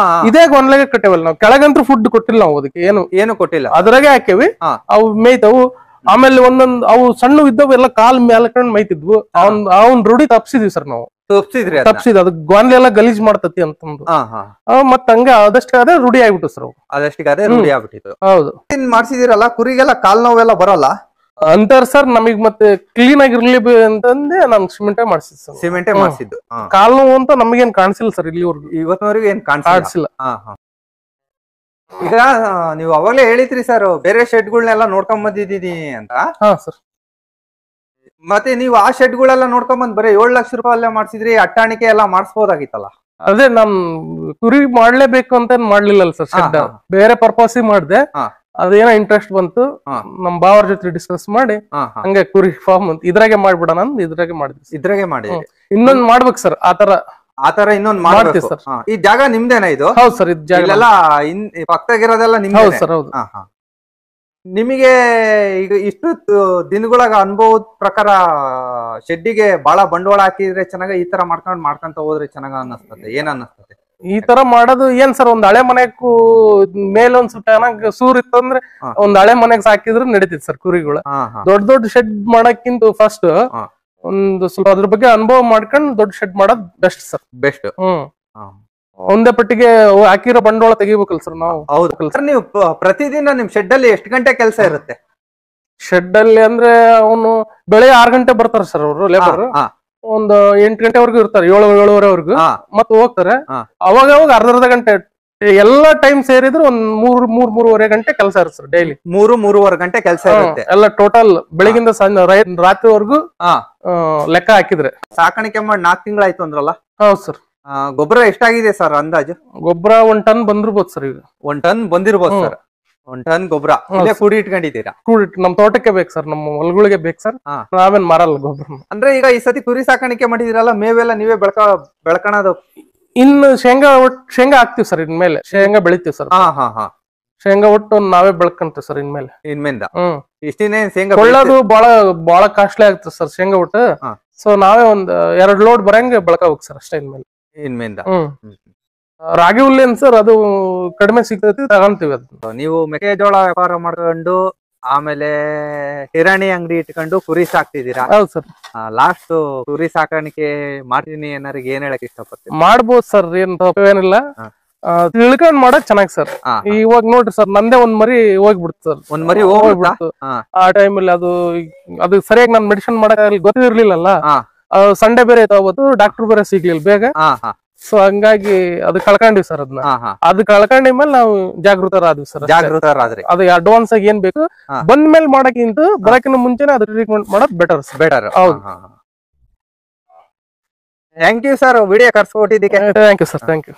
ಇದೇ ಗಾನ್ಲಿಗೆ ಕಟ್ಟೇವಲ್ಲ ನಾವು. ಕೆಳಗಂತೂ ಫುಡ್ ಕೊಟ್ಟಿಲ್ಲ ನಾವು, ಅದಕ್ಕೆ ಏನು ಕೊಟ್ಟಿಲ್ಲ, ಅದ್ರಾಗೆ ಹಾಕೇವಿ. ಅವು ಮೇಯ್ತಾವು. ಆಮೇಲೆ ಒಂದೊಂದ್ ಅವು ಸಣ್ಣ ಇದ್ದವು ಎಲ್ಲ ಕಾಲ್ ಮೇಲ್ಕೊಂಡ್ ಮೇಯ್ತಿದ್ವು. ಅವ್ನ್ ರೂಢಿ ತಪ್ಸಿದ್ವಿ ಸರ್ ನಾವು. ತಪ್ಸಿದ್ ಅದು ಗಾನ್ಲಿ ಎಲ್ಲ ಗಲೀಜ್ ಮಾಡ್ತತಿ ಅಂತಂದು ಮತ್ತ ಹಂಗ ಅದಷ್ಟೇ ಅದೇ ರೂಢಿ ಆಗ್ಬಿಟ್ಟು ಸರ್. ಅದಷ್ಟಿಗೆ ಅದೇ ರೂಢಿ ಆಗ್ಬಿಟ್ಟಿತ್ತು. ಹೌದು. ಮಾಡ್ಸಿದಿರಲ್ಲ, ಕುರಿಗೆಲ್ಲ ಕಾಲ್ ನೋವೆಲ್ಲ ಬರಲ್ಲ ಅಂತಾರ ಸರ್. ನಮಗ್ ಮತ್ತೆ ಕ್ಲೀನ್ ಆಗಿರ್ಲಿ ಅಂತಂದೆ ನಾನು ಸಿಮೆಂಟೇ ಮಾಡ್ಸಿದ್ ಸರ್. ಸಿಮೆಂಟೇ ಮಾಡ್ಸಿದ್ದು. ಕಾಲ್ ನೋವು ಅಂತ ನಮಗೇನ್ ಕಾಣಿಸಿಲ್ಲ ಸರ್ ಇಲ್ಲಿವರೆಗೂ. ಇವತ್ತಿನವರೆಗೂ ಏನ್ ಕಾಣಿಸಿಲ್ಲ. ಈಗ ನೀವು ಅವಾಗಲೇ ಹೇಳಿದ್ರಿ ಸರ್, ಬೇರೆ ಶೆಡ್ಗಳನ್ನೆಲ್ಲ ನೋಡ್ಕೊಂಡ್ ಬಂದಿದ್ದೀನಿ ಅಂತ. ಸರ್. ಮತ್ತೆ ನೀವು ಆ ಶೆಡ್ಗಳೆಲ್ಲ ನೋಡ್ಕೊಂಡ್ ಬಂದ್ ಬರೀ 7 ಲಕ್ಷ ರೂಪಾಯಿ ಅಲ್ಲೇ ಮಾಡ್ಸಿದ್ರಿ, ಅಟ್ಟಾಣಿಕೆ ಎಲ್ಲ ಮಾಡಿಸಬಹುದಾಗಿತ್ತಲ್ಲ? ಅದೇ ನಮ್ ಕುರಿ ಮಾಡ್ಲೇಬೇಕು ಅಂತ ಮಾಡ್ಲಿಲ್ಲ ಸರ್. ಶೆಡ್ ಬೇರೆ ಪರ್ಪಸ್ ಮಾಡ್ದೆ. ಅದೇನೋ ಇಂಟ್ರೆಸ್ಟ್ ಬಂತು, ನಮ್ ಬಾವರ್ ಜೊತೆ ಡಿಸ್ಕಸ್ ಮಾಡಿ ಹಂಗೆ ಕುರಿ ಫಾರ್ಮ್ ಅಂತ ಇದ್ರಾಗೆ ಮಾಡ್ಬಿಡೋಣ ಅಂತ ಇದ್ರಾಗೆ ಮಾಡಿದ್ವಿ. ಇದ್ರಾಗೆ ಮಾಡಿ ಇನ್ನೊಂದ್ ಮಾಡ್ಬೇಕು ಸರ್. ಆತರ ಇನ್ನೊಂದ್ ಮಾಡ್ತೀವಿ ಸರ್. ಈ ಜಾಗ ನಿಮ್ದೇನಾ ಇದು? ಹೌದು ಸರ್. ಇದು ಜಾಗ ಎಲ್ಲ ಪಕ್ಕದಾಗಿರೋದೆಲ್ಲ ನಿಮ್ದೇ? ಹೌದು ಸರ್. ಹೌದು. ನಿಮಗೆ ಈಗ ಇಷ್ಟು ದಿನಗಳಾಗ ಅನುಭವದ ಪ್ರಕಾರ ಶೆಡ್ಡಿಗೆ ಬಹಳ ಬಂಡವಾಳ ಹಾಕಿದ್ರೆ ಚೆನ್ನಾಗ, ಈ ತರ ಮಾಡ್ಕೊಂತ ಹೋದ್ರೆ ಚೆನ್ನಾಗ ಅನ್ನಿಸ್ತದೆ? ಏನ್ ಅನ್ನಿಸ್ತದೆ ಈ ತರ ಮಾಡೋದು? ಏನ್ ಸರ್, ಒಂದ್ ಹಳೆ ಮನೆಗೂ ಮೇಲೆ ಒಂದ್ ಸ್ವಲ್ಪ ಚೆನ್ನಾಗ್ ಸೂರ್ ಇತ್ತಂದ್ರೆ ಒಂದ್ ಹಳೆ ಮನೆಗ್ ಸಾಕಿದ್ರೆ ನಡೀತಿತ್ತು ಸರ್ ಕುರಿಗಳು. ದೊಡ್ಡ ಶೆಡ್ ಮಾಡಕ್ಕಿಂತ ಫಸ್ಟ್ ಒಂದು ಸ್ವಲ್ಪ ಅದ್ರ ಬಗ್ಗೆ ಅನುಭವ ಮಾಡ್ಕೊಂಡು ದೊಡ್ಡ ಶೆಡ್ ಮಾಡೋದ್ ಬೆಸ್ಟ್ ಸರ್. ಬೆಸ್ಟ್. ಒಂದೇ ಪಟ್ಟಿಗೆ ಹಾಕಿರೋ ಬಂಡವಾಳ ತೆಗಿಬೇಕಲ್ಲ ಸರ್ ನಾವು. ಹೌದು ಸರ್. ನೀವು ಪ್ರತಿದಿನ ನಿಮ್ ಶೆಡ್ ಅಲ್ಲಿ ಎಷ್ಟು ಗಂಟೆ ಕೆಲಸ ಇರುತ್ತೆ? ಶೆಡ್ ಅಲ್ಲಿ ಅಂದ್ರೆ ಅವನು ಬೆಳಗ್ಗೆ 6 ಗಂಟೆ ಬರ್ತಾರೆ ಸರ್ ಅವರು ಲೇಬರ್. ಒಂದು 8 ಗಂಟೆವರೆಗೂ ಇರ್ತಾರೆ, 7-7:30ವರೆಗೂ. ಮತ್ತೆ ಹೋಗ್ತಾರೆ. ಅವಾಗ ಅರ್ಧ ಗಂಟೆ ಎಲ್ಲಾ ಟೈಮ್ ಸೇರಿದ್ರೆ ಒಂದ್ 3-3.5 ಗಂಟೆ ಕೆಲಸ ಇರುತ್ತೆ ಸರ್ ಡೈಲಿ. 3-3.5 ಗಂಟೆ ಕೆಲಸ ಇರುತ್ತೆ ಎಲ್ಲ ಟೋಟಲ್, ಬೆಳಗಿಂದ ರಾತ್ರಿವರೆಗೂ ಲೆಕ್ಕ ಹಾಕಿದ್ರೆ. ಸಾಕಾಣಿಕೆ ಮಾಡಿ 4 ತಿಂಗಳಾಯ್ತು ಅಂದ್ರಲ್ಲ? ಹೌದು ಸರ್. ಗೊಬ್ಬರ ಎಷ್ಟಾಗಿದೆ ಸರ್ ಅಂದಾಜು? ಗೊಬ್ಬರ 1 ಟನ್ ಬಂದಿರ್ಬೋದು ಸರ್ ಈಗ. 1 ಟನ್ ಬಂದಿರ್ಬೋದು ಸರ್. 1 ಟನ್ ಗೊಬ್ಬರ ಇಲ್ಲೇ ಕೂಡಿ ಇಟ್ಕೊಂಡಿದ್ದೀರಾ? ಕೂಡಿಟ್ಟು ನಮ್ ತೋಟಕ್ಕೆ ಬೇಕು ಸರ್, ನಮ್ಮ ಹೊಲಗಳಿಗೆ ಬೇಕು ಸರ್. ನಾವೇನ್ ಮಾರಲ್ಲ ಗೊಬ್ಬರ. ಅಂದ್ರೆ ಈಗ ಈ ಸತಿ ಕುರಿ ಸಾಕಾಣಿಕೆ ಮಾಡಿದಿರಲ್ಲ, ಮೇವೆಲ್ಲ ನೀವೇ ಬೆಳ್ಕೊಳೋದು? ಇನ್ನು ಶೇಂಗಾ ಹಾಕ್ತಿವಿ ಸರ್, ಇನ್ಮೇಲೆ ಶೇಂಗಾ ಬೆಳಿತೀವಿ ಸರ್. ಶೇಂಗಾ ಒಟ್ಟು ನಾವೇ ಬೆಳ್ಕೊಂತೀವಿ ಸರ್ ಇನ್ಮೇಲೆ. ಇನ್ಮೇಲೆ ಇಷ್ಟಿನೇ ಶೇಂಗಾ ಕೊಳ್ಳೋದು ಬಹಳ ಕಾಸ್ಟ್ಲಿ ಆಗ್ತದೆ ಸರ್ ಶೇಂಗಾ ಒಟ್ಟು. ಸೊ ನಾವೇ ಒಂದ್ 2 ಲೋಡ್ ಬರಂಗೆ ಬೆಳ್ಕೋಬೇಕು ಸರ್ ಅಷ್ಟೇ ಇನ್ಮೇಲೆ. ರಾಗಿ ಹುಲ್ಲೇನ್ ಸರ್ ಅದು ಕಡಿಮೆ ಸಿಗ್ತೈತಿ, ತಗೊಂತೀವಿ ಅದು. ನೀವು ಮೆಕ್ಕೆಜೋಳ ವ್ಯಾಪಾರ ಮಾಡ್ಕೊಂಡು ಆಮೇಲೆ ಕಿರಾಣಿ ಅಂಗಡಿ ಇಟ್ಕೊಂಡು ಕುರಿ ಸಾಕ್ತಿದ್ದೀರಾ? ಹೌದು ಸರ್. ಲಾಸ್ಟ್ ಕುರಿ ಸಾಕಾಣಿಕೆ ಮಾಡ್ತೀನಿ ಏನಾರಿಗೆ ಏನ್ ಹೇಳಕ್ ಇಷ್ಟಪಡ್ತೀನಿ? ಮಾಡ್ಬೋದು ಸರ್, ಏನ್ ತಪ್ಪೇನಿಲ್ಲ. ತಿಳ್ಕೊಂಡ್ ಮಾಡಕ್ ಚೆನ್ನಾಗಿ ಸರ್. ಇವಾಗ ನೋಡ್ರಿ ಸರ್, ನಂದೇ ಒಂದ್ ಮರಿ ಹೋಗ್ಬಿಡ್ತು ಸರ್. ಒಂದ್ ಮರಿ ಹೋಗ್ಬಿಡ್ತು ಆ ಟೈಮಲ್ಲಿ. ಅದು ಸರಿಯಾಗಿ ನಾನ್ ಮೆಡಿಸಿನ್ ಮಾಡಕ್ ಗೊತ್ತಿರ್ಲಿಲ್ಲಲ್ಲ. ಸಂಡೆ ಬೇರೆ ಇತ್ತು ಅವತ್ತು, ಡಾಕ್ಟರ್ ಬೇರೆ ಸಿಗ್ಲಿಲ್ಲ ಬೇಗ. ಸೊ ಹಂಗಾಗಿ ಅದು ಕಳ್ಕೊಂಡಿವಿ ಸರ್. ಅದು ಕಳ್ಕೊಂಡಿದ್ಮೇಲೆ ನಾವು ಜಾಗೃತರಾದ್ವಿ ಸರ್. ಅದು ಅಡ್ವಾನ್ಸ್ ಆಗಿ ಏನ್ ಬೇಕು ಬಂದ ಮೇಲೆ ಮಾಡಕ್ಕಿಂತ ಬರಕಿನ ಮುಂಚೆನೆ ಅದು ಟ್ರೀಟ್ಮೆಂಟ್ ಮಾಡೋದು ಬೆಟರ್. ಹೌದು. ಥ್ಯಾಂಕ್ ಯು ಸರ್, ವಿಡಿಯೋ ಕರ್ಸ್ಕೊಟ್ಟಿದ್ದಕ್ಕೆ. Thank you sir, thank you.